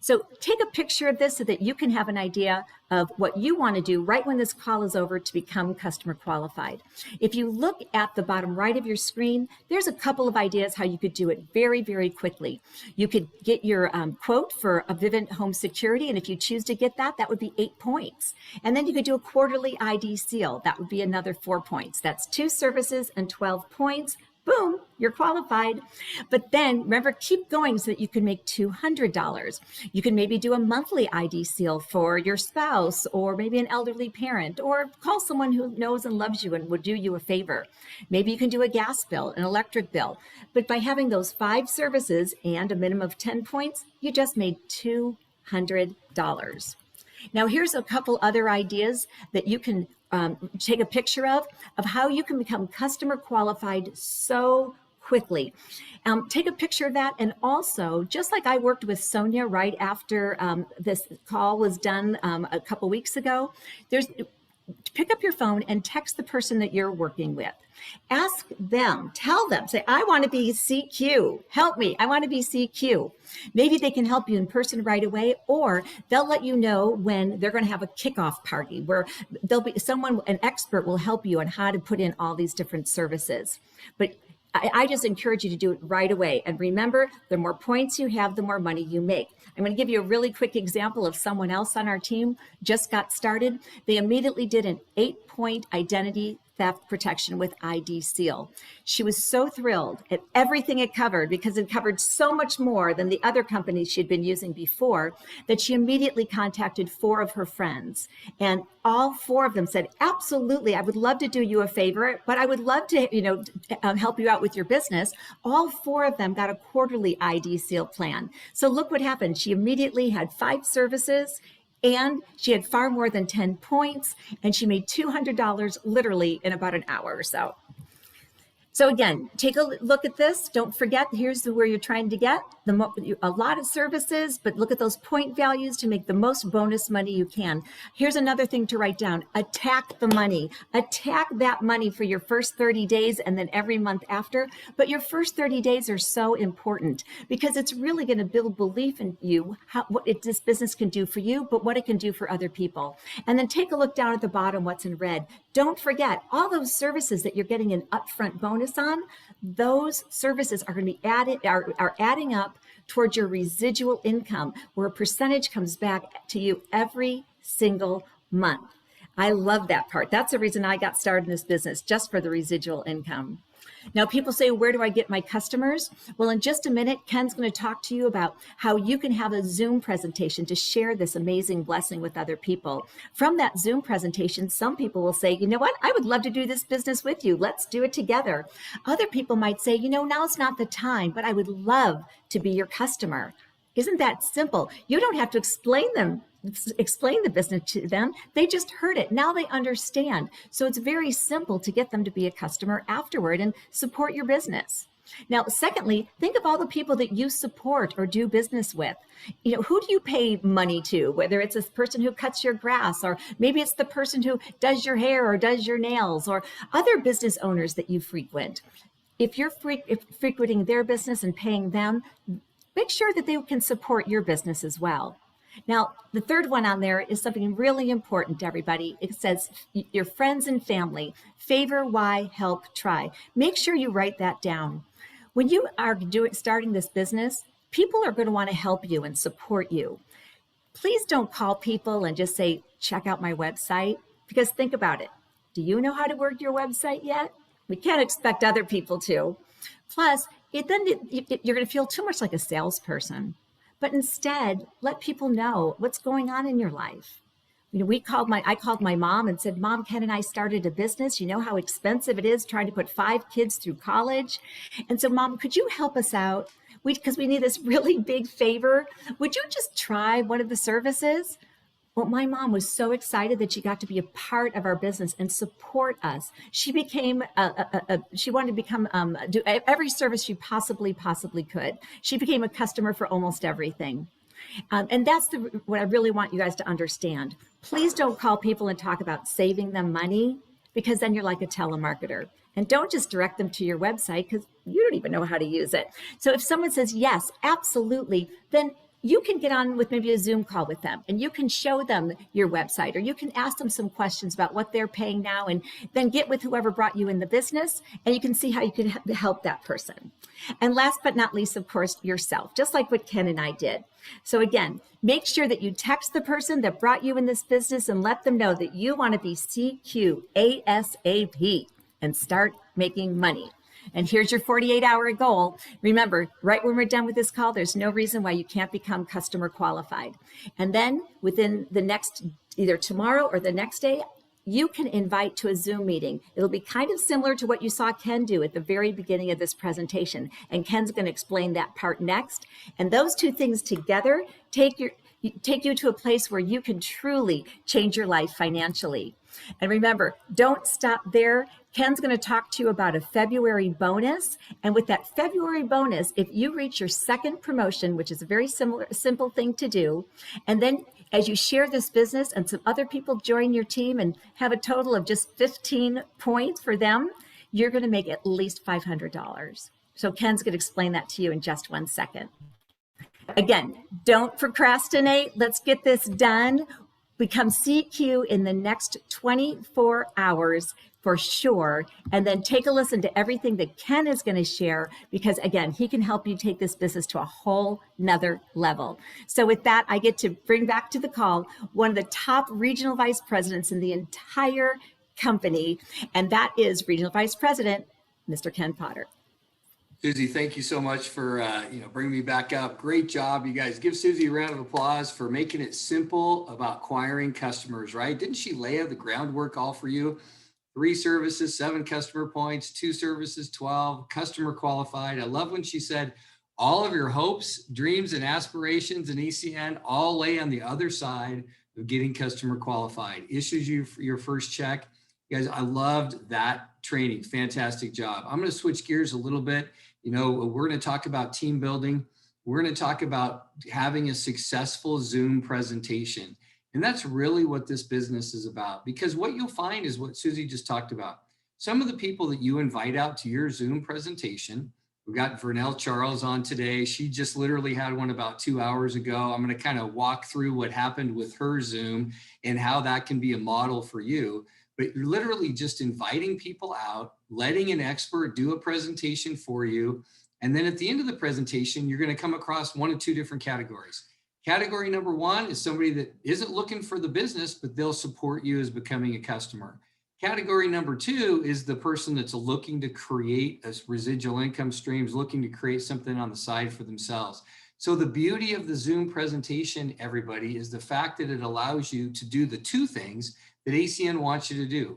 So take a picture of this so that you can have an idea of what you want to do right when this call is over to become customer qualified. If you look at the bottom right of your screen, there's a couple of ideas how you could do it very, very quickly. You could get your quote for a Vivint Home Security, and if you choose to get that, that would be 8 points. And then you could do a quarterly ID seal. That would be another 4 points. That's 2 services and 12 points. Boom, you're qualified. But then remember, keep going so that you can make $200. You can maybe do a monthly ID seal for your spouse or maybe an elderly parent, or call someone who knows and loves you and would do you a favor. Maybe you can do a gas bill, an electric bill. But by having those 5 services and a minimum of 10 points, you just made $200. Now, here's a couple other ideas that you can take a picture of how you can become customer qualified so quickly. Take a picture of that. And also, just like I worked with Sonia right after this call was done a couple weeks ago, pick up your phone and text the person that you're working with. Ask them, tell them, say, I want to be CQ. Help me. I want to be CQ. Maybe they can help you in person right away, or they'll let you know when they're going to have a kickoff party where there'll be someone, an expert will help you on how to put in all these different services. But I just encourage you to do it right away. And remember, the more points you have, the more money you make. I'm going to give you a really quick example of someone else on our team just got started. They immediately did an 8-point identity theft protection with ID Seal. She was so thrilled at everything it covered, because it covered so much more than the other companies she'd been using before, that she immediately contacted 4 of her friends. And all 4 of them said, absolutely, I would love to do you a favor, but I would love to, help you out with your business. All 4 of them got a quarterly ID Seal plan. So look what happened. She immediately had 5 services, and she had far more than 10 points, and she made $200 literally in about an hour or so. So again, take a look at this. Don't forget, here's where you're trying to get a lot of services, but look at those point values to make the most bonus money you can. Here's another thing to write down. Attack the money. Attack that money for your first 30 days and then every month after. But your first 30 days are so important, because it's really going to build belief in you, what this business can do for you, but what it can do for other people. And then take a look down at the bottom, what's in red. Don't forget, all those services that you're getting an upfront bonus on, those services are going to be are adding up towards your residual income, where a percentage comes back to you every single month. I love that part. That's the reason I got started in this business, just for the residual income. Now, people say, where do I get my customers? Well, in just a minute, Ken's going to talk to you about how you can have a Zoom presentation to share this amazing blessing with other people. From that Zoom presentation, some people will say, you know what, I would love to do this business with you. Let's do it together. Other people might say, now's not the time, but I would love to be your customer. Isn't that simple? You don't have to explain the business to them. They just heard it. Now they understand. So it's very simple to get them to be a customer afterward and support your business. Now, secondly, think of all the people that you support or do business with. You know, who do you pay money to? Whether it's a person who cuts your grass, or maybe it's the person who does your hair or does your nails, or other business owners that you frequent. If you're frequenting their business and paying them, make sure that they can support your business as well. Now, the third one on there is something really important to everybody. It says your friends and family, favor, why, help, try. Make sure you write that down. When you are starting this business, people are going to want to help you and support you. Please don't call people and just say, check out my website, because think about it. Do you know how to work your website yet? We can't expect other people to. Plus, you're going to feel too much like a salesperson. But instead, let people know what's going on in your life. You know, I called my mom and said, Mom, Ken and I started a business. You know how expensive it is trying to put 5 kids through college. And so, Mom, could you help us out? Because we need this really big favor. Would you just try one of the services? Well, my mom was so excited that she got to be a part of our business and support us. She became, she wanted to become, do every service she possibly could. She became a customer for almost everything. And that's what I really want you guys to understand. Please don't call people and talk about saving them money, because then you're like a telemarketer. And don't just direct them to your website, because you don't even know how to use it. So if someone says, yes, absolutely, then you can get on with maybe a Zoom call with them, and you can show them your website, or you can ask them some questions about what they're paying now, and then get with whoever brought you in the business, and you can see how you can help that person. And last but not least, of course, yourself, just like what Ken and I did. So again, make sure that you text the person that brought you in this business and let them know that you want to be CQ ASAP and start making money. And here's your 48-hour goal. Remember, right when we're done with this call, there's no reason why you can't become customer qualified. And then within the next, either tomorrow or the next day, you can invite to a Zoom meeting. It'll be kind of similar to what you saw Ken do at the very beginning of this presentation. And Ken's going to explain that part next. And those two things together take you to a place where you can truly change your life financially. And remember, don't stop there. Ken's going to talk to you about a February bonus. And with that February bonus, if you reach your second promotion, which is a very simple thing to do, and then as you share this business and some other people join your team and have a total of just 15 points for them, you're going to make at least $500. So Ken's going to explain that to you in just 1 second. Again, don't procrastinate. Let's get this done. Become CQ in the next 24 hours for sure. And then take a listen to everything that Ken is going to share, because again, he can help you take this business to a whole nother level. So with that, I get to bring back to the call one of the top regional vice presidents in the entire company. And that is Regional Vice President, Mr. Ken Potter. Susie, thank you so much for bringing me back up. Great job, you guys. Give Susie a round of applause for making it simple about acquiring customers, right? Didn't she lay out the groundwork all for you? 3 services, 7 customer points, 2 services, 12, customer qualified. I love when she said, all of your hopes, dreams, and aspirations in ECN all lay on the other side of getting customer qualified. Issues you your first check. You guys, I loved that training. Fantastic job. I'm going to switch gears a little bit. You know, we're going to talk about team building. We're going to talk about having a successful Zoom presentation. And that's really what this business is about, because what you'll find is what Susie just talked about. Some of the people that you invite out to your Zoom presentation, we've got Vernell Charles on today. She just literally had one about 2 hours ago. I'm going to kind of walk through what happened with her Zoom and how that can be a model for you. But you're literally just inviting people out, letting an expert do a presentation for you. And then at the end of the presentation, you're going to come across 1 of 2 different categories. Category number 1 is somebody that isn't looking for the business, but they'll support you as becoming a customer. Category number 2 is the person that's looking to create a residual income streams, looking to create something on the side for themselves. So the beauty of the Zoom presentation, everybody, is the fact that it allows you to do the 2 things that ACN wants you to do: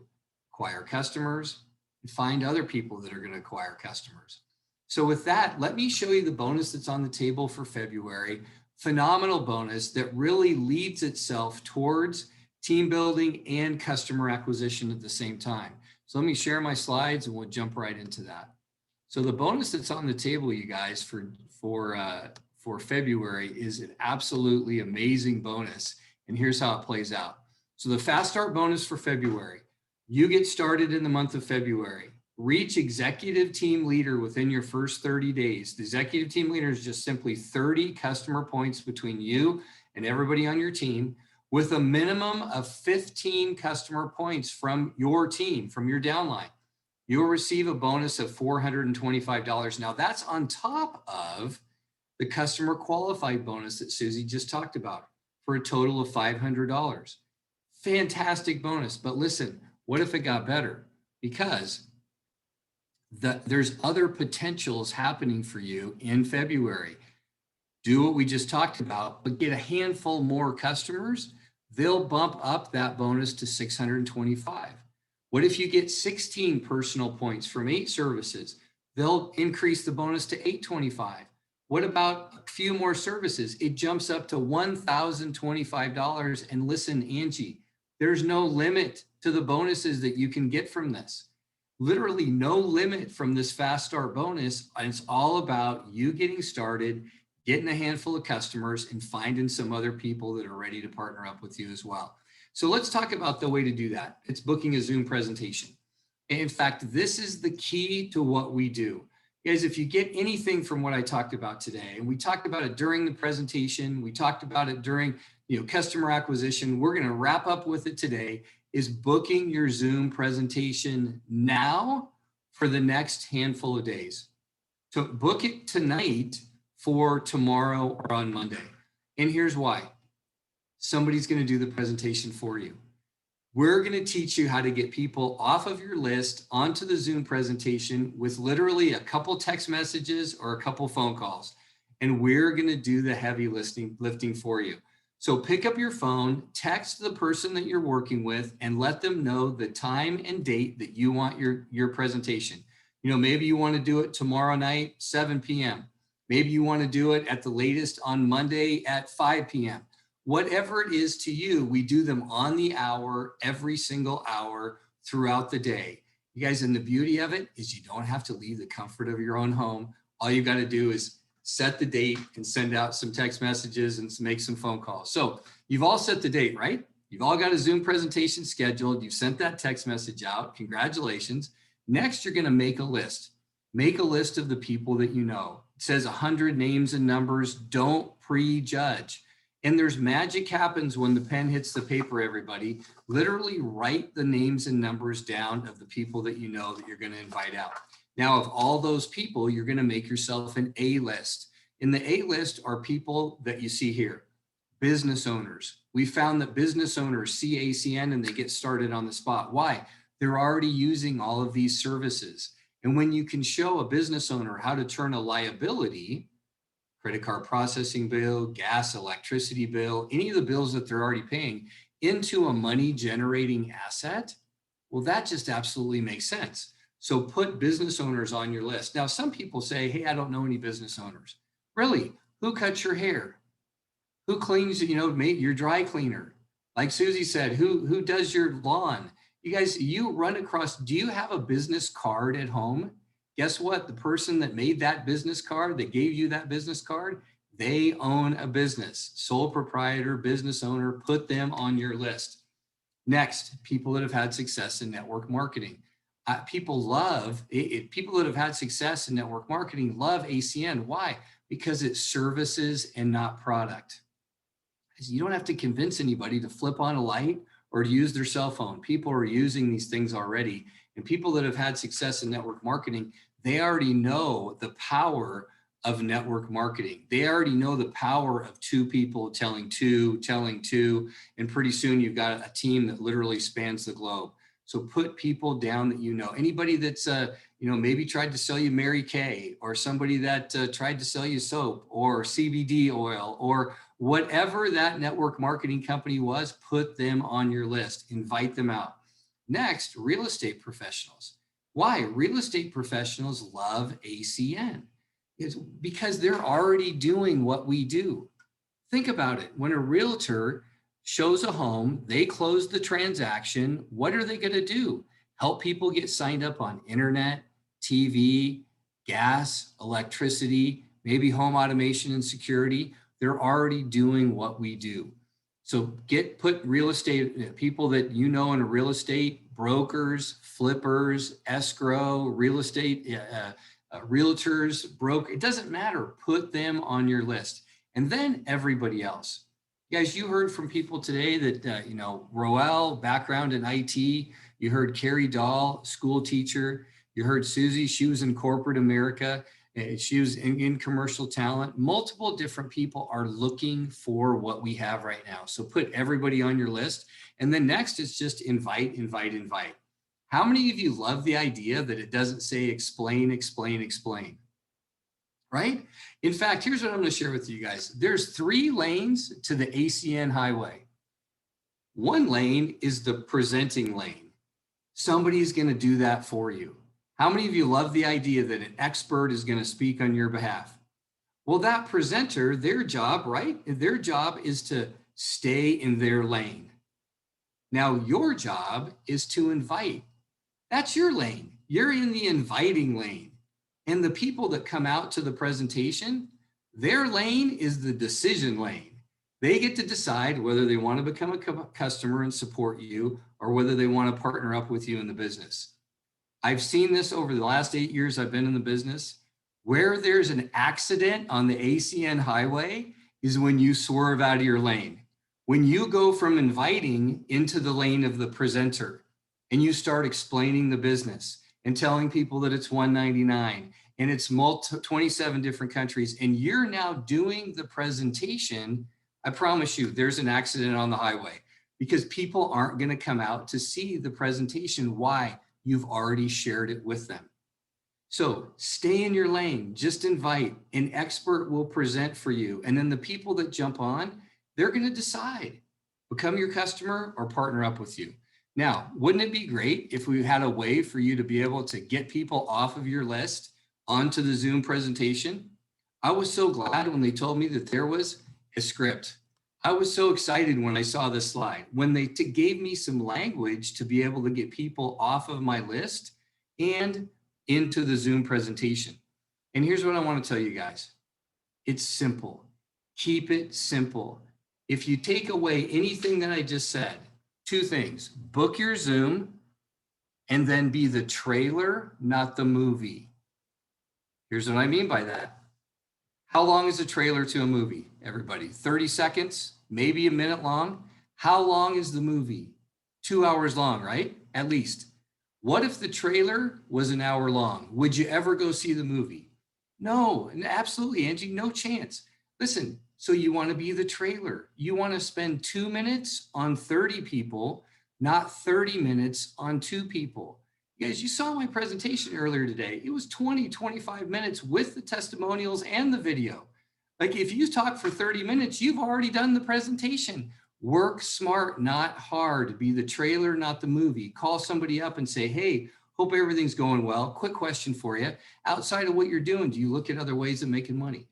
acquire customers and find other people that are going to acquire customers. So with that, let me show you the bonus that's on the table for February. Phenomenal bonus that really leads itself towards team building and customer acquisition at the same time. So let me share my slides and we'll jump right into that. So the bonus that's on the table, you guys, for February is an absolutely amazing bonus. And here's how it plays out. So the fast start bonus for February, you get started in the month of February. Reach executive team leader within your first 30 days. The executive team leader is just simply 30 customer points between you and everybody on your team, with a minimum of 15 customer points from your team, from your downline. You'll receive a bonus of $425. Now that's on top of the customer qualified bonus that Susie just talked about, for a total of $500. Fantastic bonus. But listen, what if it got better? Because there's other potentials happening for you in February. Do what we just talked about, but get a handful more customers. They'll bump up that bonus to 625. What if you get 16 personal points from 8 services? They'll increase the bonus to 825. What about a few more services? It jumps up to $1,025. And listen, Angie, there's no limit to the bonuses that you can get from this. Literally no limit from this fast start bonus. And it's all about you getting started, getting a handful of customers, and finding some other people that are ready to partner up with you as well. So let's talk about the way to do that. It's booking a Zoom presentation. In fact, this is the key to what we do. Guys, if you get anything from what I talked about today, and we talked about it during the presentation, we talked about it during customer acquisition, we're going to wrap up with it today, is booking your Zoom presentation now for the next handful of days. So book it tonight for tomorrow or on Monday. And here's why. Somebody's going to do the presentation for you. We're going to teach you how to get people off of your list onto the Zoom presentation with literally a couple text messages or a couple phone calls. And we're going to do the heavy lifting for you. So pick up your phone, text the person that you're working with, and let them know the time and date that you want your presentation. Maybe you want to do it tomorrow night, 7 p.m. Maybe you want to do it at the latest on Monday at 5 p.m. Whatever it is to you, we do them on the hour, every single hour throughout the day. You guys, and the beauty of it is you don't have to leave the comfort of your own home. All you got to do is set the date and send out some text messages and make some phone calls. So you've all set the date, right? You've all got a Zoom presentation scheduled. You've sent that text message out. Congratulations. Next, you're going to make a list. Make a list of the people that you know. It says 100 names and numbers. Don't prejudge. And there's magic happens when the pen hits the paper, everybody. Literally write the names and numbers down of the people that you know that you're going to invite out. Now, of all those people, you're going to make yourself an A list. In the A list are people that you see here. Business owners. We found that business owners see ACN and they get started on the spot. Why? They're already using all of these services. And when you can show a business owner how to turn a liability, credit card processing bill, gas, electricity bill, any of the bills that they're already paying, into a money generating asset, well, that just absolutely makes sense. So put business owners on your list. Now, some people say, hey, I don't know any business owners. Really? Who cuts your hair? Who cleans, your dry cleaner? Like Susie said, who does your lawn? You guys, you run across, do you have a business card at home? Guess what? The person that made that business card, that gave you that business card, they own a business. Sole proprietor, business owner, put them on your list. Next, people that have had success in network marketing. People that have had success in network marketing love ACN. Why? Because it's services and not product. You don't have to convince anybody to flip on a light or to use their cell phone. People are using these things already. And people that have had success in network marketing, they already know the power of network marketing. They already know the power of two people telling two, and pretty soon you've got a team that literally spans the globe. So put people down that you know. Anybody that's maybe tried to sell you Mary Kay, or somebody that tried to sell you soap or CBD oil or whatever that network marketing company was, put them on your list. Invite them out. Next, real estate professionals. Why? Real estate professionals love ACN. It's because they're already doing what we do. Think about it. When a realtor shows a home, they close the transaction. What are they going to do? Help people get signed up on internet, TV, gas, electricity, maybe home automation and security. They're already doing what we do. So put real estate, people that you know in real estate, brokers, flippers, escrow, real estate, realtors, it doesn't matter. Put them on your list. And then everybody else. Guys, you heard from people today that, Roel, background in IT. You heard Carrie Dahl, school teacher. You heard Susie, she was in corporate America. She was in commercial talent. Multiple different people are looking for what we have right now. So put everybody on your list. And then next is just invite, invite, invite. How many of you love the idea that it doesn't say explain, explain, explain? Right? In fact, here's what I'm going to share with you guys. There's 3 lanes to the ACN highway. One lane is the presenting lane. Somebody's going to do that for you. How many of you love the idea that an expert is going to speak on your behalf? Well, that presenter, their job, right? Their job is to stay in their lane. Now, your job is to invite. That's your lane. You're in the inviting lane. And the people that come out to the presentation, their lane is the decision lane. They get to decide whether they want to become a customer and support you or whether they want to partner up with you in the business. I've seen this over the last 8 years I've been in the business. Where there's an accident on the ACN highway is when you swerve out of your lane. When you go from inviting into the lane of the presenter and you start explaining the business and telling people that it's $199 and it's 27 different countries and you're now doing the presentation, I promise you there's an accident on the highway because people aren't going to come out to see the presentation. Why? You've already shared it with them. So stay in your lane, just invite. An expert will present for you. And then the people that jump on, they're going to decide, become your customer or partner up with you. Now, wouldn't it be great if we had a way for you to be able to get people off of your list onto the Zoom presentation? I was so glad when they told me that there was a script. I was so excited when I saw this slide, when they gave me some language to be able to get people off of my list and into the Zoom presentation. And here's what I want to tell you guys. It's simple. Keep it simple. If you take away anything that I just said, 2 things, book your Zoom and then be the trailer, not the movie. Here's what I mean by that. How long is a trailer to a movie, everybody? 30 seconds, maybe a minute long. How long is the movie? 2 hours long, right? At least. What if the trailer was an hour long? Would you ever go see the movie? No, absolutely, Angie, no chance. Listen, so you want to be the trailer. You want to spend 2 minutes on 30 people, not 30 minutes on 2 people. You guys, you saw my presentation earlier today. It was 20, 25 minutes with the testimonials and the video. Like if you talk for 30 minutes, you've already done the presentation. Work smart, not hard. Be the trailer, not the movie. Call somebody up and say, hey, hope everything's going well. Quick question for you. Outside of what you're doing, do you look at other ways of making money?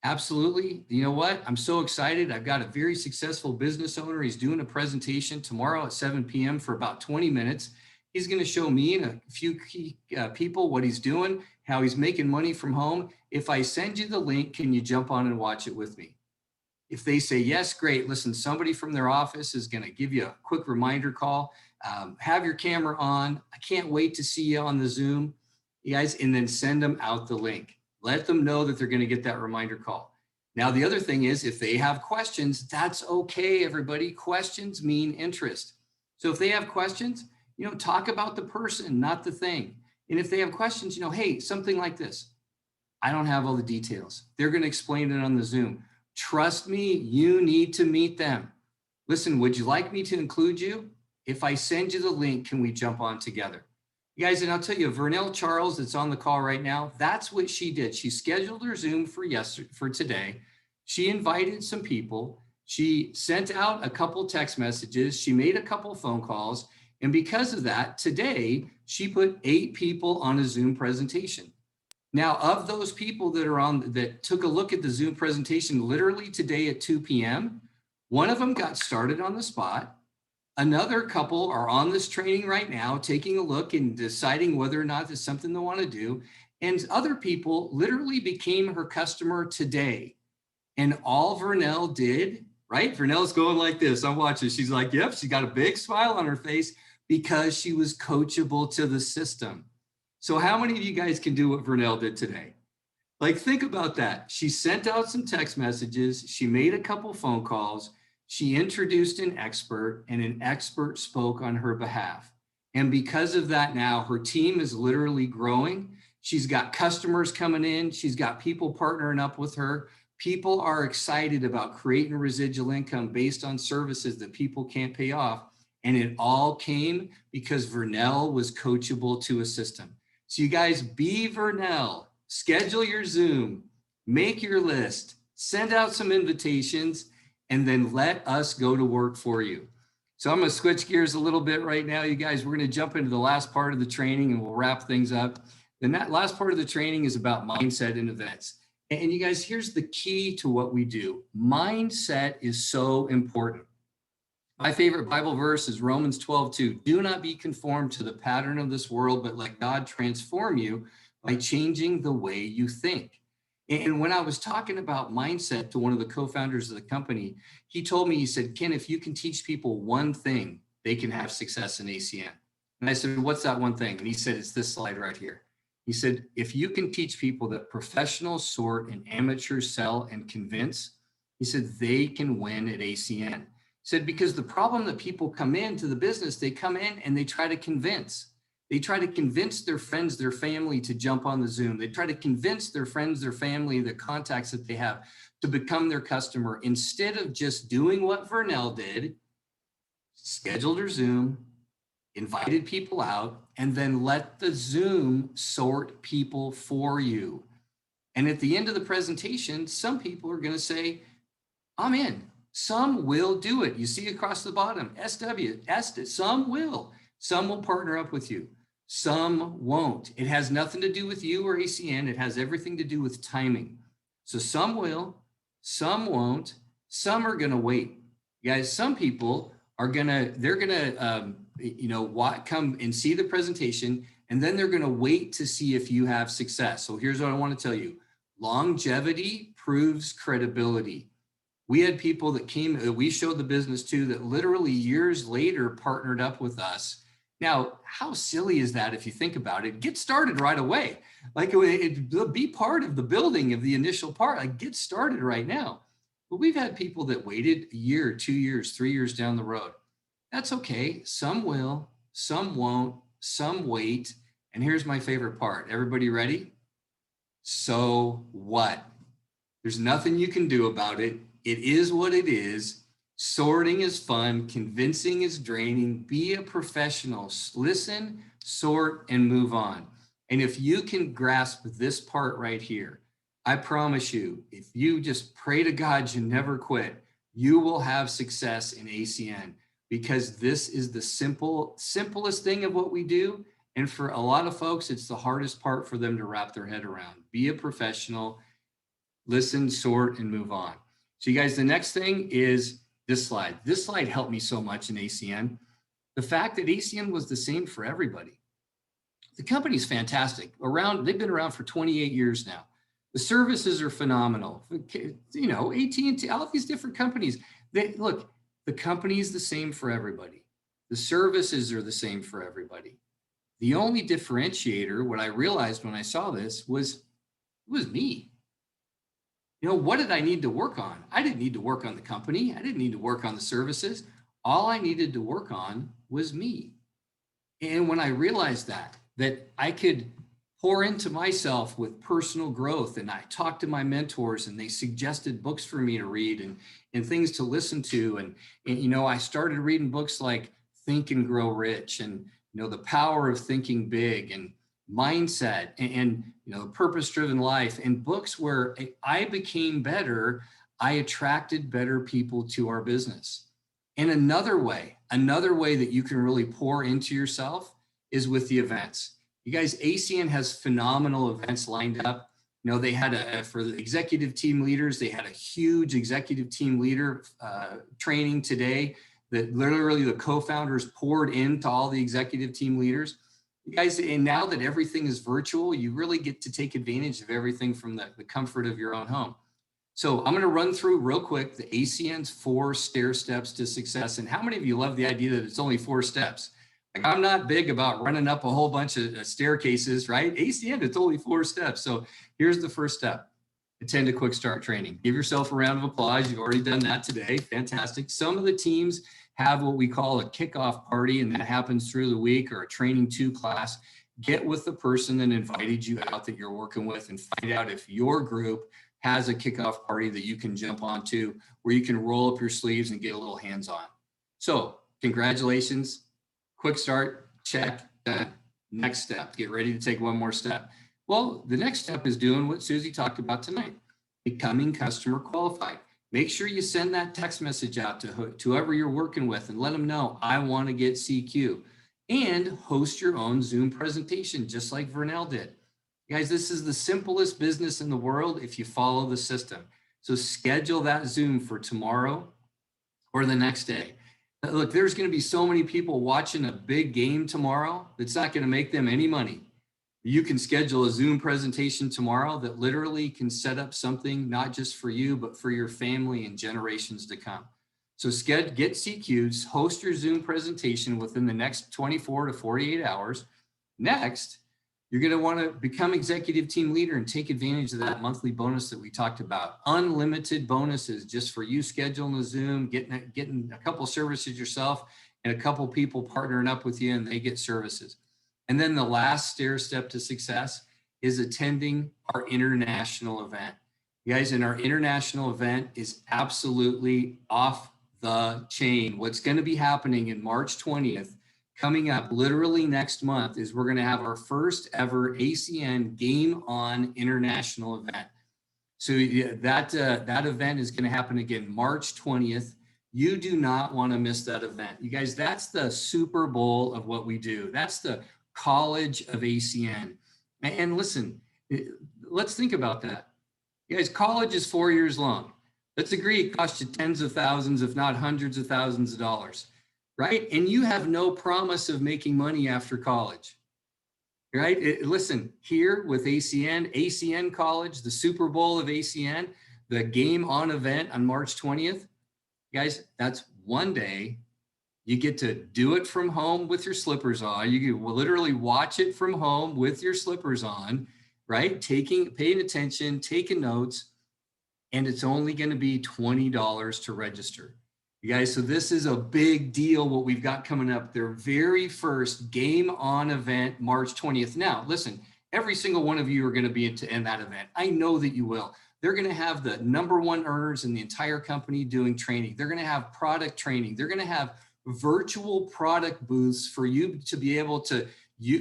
Absolutely. You know what? I'm so excited. I've got a very successful business owner. He's doing a presentation tomorrow at 7 p.m. for about 20 minutes. He's going to show me and a few key people what he's doing, how he's making money from home. If I send you the link, can you jump on and watch it with me? If they say, yes, great. Listen, somebody from their office is going to give you a quick reminder call. Have your camera on. I can't wait to see you on the Zoom, you guys, and then send them out the link. Let them know that they're going to get that reminder call. Now, the other thing is if they have questions, that's okay, everybody. Questions mean interest. So if they have questions, talk about the person, not the thing. And if they have questions, hey, something like this. I don't have all the details. They're going to explain it on the Zoom. Trust me, you need to meet them. Listen, would you like me to include you? If I send you the link, can we jump on together? You guys, and I'll tell you, Vernell Charles that's on the call right now, that's what she did. She scheduled her Zoom for today. She invited some people. She sent out a couple text messages. She made a couple phone calls. And because of that, today, she put 8 people on a Zoom presentation. Now, of those people that took a look at the Zoom presentation literally today at 2 p.m., one of them got started on the spot. Another couple are on this training right now, taking a look and deciding whether or not it's something they want to do. And other people literally became her customer today. And all Vernell did, right? Vernell's going like this. I'm watching. She's like, yep, she got a big smile on her face because she was coachable to the system. So how many of you guys can do what Vernell did today? Like, think about that. She sent out some text messages. She made a couple phone calls. She introduced an expert, and an expert spoke on her behalf. And because of that, now her team is literally growing. She's got customers coming in. She's got people partnering up with her. People are excited about creating residual income based on services that people can't pay off. And it all came because Vernell was coachable to a system. So you guys, be Vernell, schedule your Zoom, make your list, send out some invitations, and then let us go to work for you. So I'm going to switch gears a little bit right now, you guys. We're going to jump into the last part of the training and we'll wrap things up. Then that last part of the training is about mindset and events. And you guys, here's the key to what we do. Mindset is so important. My favorite Bible verse is Romans 12:2. Do not be conformed to the pattern of this world, but let God transform you by changing the way you think. And when I was talking about mindset to one of the co-founders of the company, he told me, he said, Ken, if you can teach people one thing, they can have success in ACN. And I said, what's that one thing? And he said, it's this slide right here. He said, if you can teach people that professionals sort and amateurs sell and convince, he said, they can win at ACN. He said, because the problem that people come into the business, they come in and they try to convince. They try to convince their friends, their family to jump on the Zoom. They try to convince their friends, their family, the contacts that they have to become their customer instead of just doing what Vernell did, scheduled her Zoom, invited people out, and then let the Zoom sort people for you. And at the end of the presentation, some people are going to say, I'm in. Some will do it. You see across the bottom, SW, some will. Some will partner up with you. Some won't. It has nothing to do with you or ACN. It has everything to do with timing. So some will, some won't. Some are going to wait. Guys, some people are going to, come and see the presentation, and then they're going to wait to see if you have success. So here's what I want to tell you. Longevity proves credibility. We had people that came, we showed the business to, that literally years later partnered up with us. Now, how silly is that if you think about it? Get started right away. Like, be part of the building of the initial part. Like, get started right now. But we've had people that waited a year, 2 years, 3 years down the road. That's okay. Some will, some won't, some wait. And here's my favorite part. Everybody ready? So what? There's nothing you can do about it. It is what it is. Sorting is fun. Convincing is draining. Be a professional. Listen, sort, and move on. And if you can grasp this part right here, I promise you, if you just pray to God you never quit, you will have success in ACN, because this is the simplest thing of what we do. And for a lot of folks, it's the hardest part for them to wrap their head around. Be a professional, listen, sort, and move on. So you guys, the next thing is this slide. This slide helped me so much in ACN. The fact that ACN was the same for everybody. The company's fantastic. They've been around for 28 years now. The services are phenomenal. You know, AT&T, all these different companies. Look, the company is the same for everybody. The services are the same for everybody. The only differentiator, what I realized when I saw this, was me. You know, what did I need to work on? I didn't need to work on the company. I didn't need to work on the services. All I needed to work on was me. And when I realized that I could pour into myself with personal growth, and I talked to my mentors and they suggested books for me to read and things to listen to. And, you know, I started reading books like Think and Grow Rich, and, you know, The Power of Thinking Big, and Mindset, and you know, Purpose-Driven Life, and books where I became better. I attracted better people to our business. And another way that you can really pour into yourself is with the events. You guys, ACN has phenomenal events lined up. You know, they had for the executive team leaders, they had a huge executive team leader training today. that literally the co-founders poured into all the executive team leaders. You guys, and now that everything is virtual, you really get to take advantage of everything from the comfort of your own home. So I'm going to run through real quick the ACN's 4 stair steps to success. And how many of you love the idea that it's only 4 steps? Like, I'm not big about running up a whole bunch of staircases, right? ACN, it's only 4 steps. So here's the first step. Attend a quick start training. Give yourself a round of applause. You've already done that today. Fantastic. Some of the teams have what we call a kickoff party, and that happens through the week, or a training 2 class. Get with the person that invited you out that you're working with and find out if your group has a kickoff party that you can jump onto, where you can roll up your sleeves and get a little hands-on. So congratulations, quick start, check, done. Next step, get ready to take one more step. Well, the next step is doing what Susie talked about tonight, becoming customer qualified. Make sure you send that text message out to whoever you're working with and let them know, I want to get CQ, and host your own Zoom presentation, just like Vernell did. Guys, this is the simplest business in the world if you follow the system. So schedule that Zoom for tomorrow or the next day. Look, there's going to be so many people watching a big game tomorrow that's not going to make them any money. You can schedule a Zoom presentation tomorrow that literally can set up something not just for you, but for your family and generations to come. So get CQs, host your Zoom presentation within the next 24 to 48 hours. Next, you're going to want to become executive team leader and take advantage of that monthly bonus that we talked about. Unlimited bonuses just for you scheduling a Zoom, getting a couple services yourself, and a couple people partnering up with you, and they get services. And then the last stair step to success is attending our international event. You guys, and our international event is absolutely off the chain. What's going to be happening in March 20th, coming up literally next month, is we're going to have our first ever ACN Game On international event. So that event is going to happen again March 20th. You do not want to miss that event. You guys, that's the Super Bowl of what we do. That's the college of ACN. And listen, let's think about that. You guys, college is 4 years long. Let's agree it costs you tens of thousands, if not hundreds of thousands of dollars, right? And you have no promise of making money after college, right? Listen, here with ACN College, the Super Bowl of ACN, the Game On event on March 20th, guys, that's one day. You get to do it from home with your slippers on. You can literally watch it from home with your slippers on, right? Paying attention, taking notes, and it's only going to be $20 to register. You guys, so this is a big deal what we've got coming up. Their very first Game On event, March 20th. Now, listen, every single one of you are going to be in that event. I know that you will. They're going to have the #1 earners in the entire company doing training. They're going to have product training. They're going to have virtual product booths for you to be able to,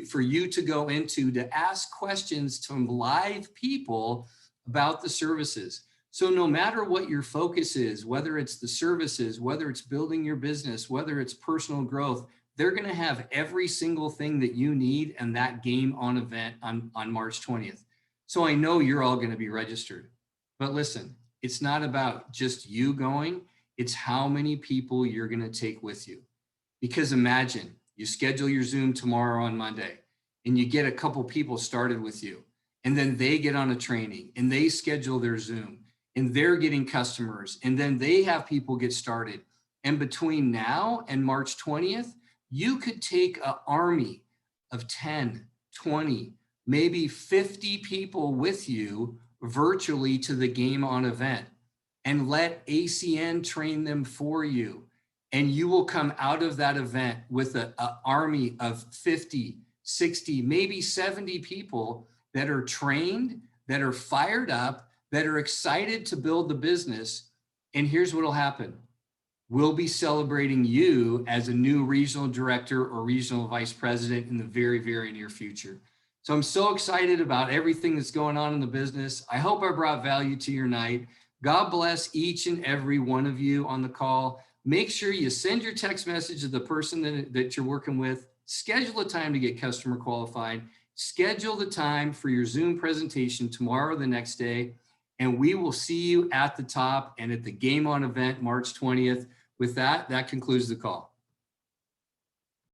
for you to go into to ask questions to live people about the services. So no matter what your focus is, whether it's the services, whether it's building your business, whether it's personal growth, they're going to have every single thing that you need in that Game On event on March 20th. So I know you're all going to be registered. But listen, it's not about just you going. It's how many people you're going to take with you. Because imagine you schedule your Zoom tomorrow on Monday and you get a couple people started with you, and then they get on a training and they schedule their Zoom and they're getting customers, and then they have people get started. And between now and March 20th, you could take an army of 10, 20, maybe 50 people with you virtually to the Game On event, and let ACN train them for you. And you will come out of that event with an army of 50, 60, maybe 70 people that are trained, that are fired up, that are excited to build the business. And here's what will happen. We'll be celebrating you as a new regional director or regional vice president in the very, very near future. So I'm so excited about everything that's going on in the business. I hope I brought value to your night. God bless each and every one of you on the call. Make sure you send your text message to the person that you're working with. Schedule a time to get customer qualified. Schedule the time for your Zoom presentation tomorrow or the next day. And we will see you at the top and at the Game On event, March 20th. With that, that concludes the call.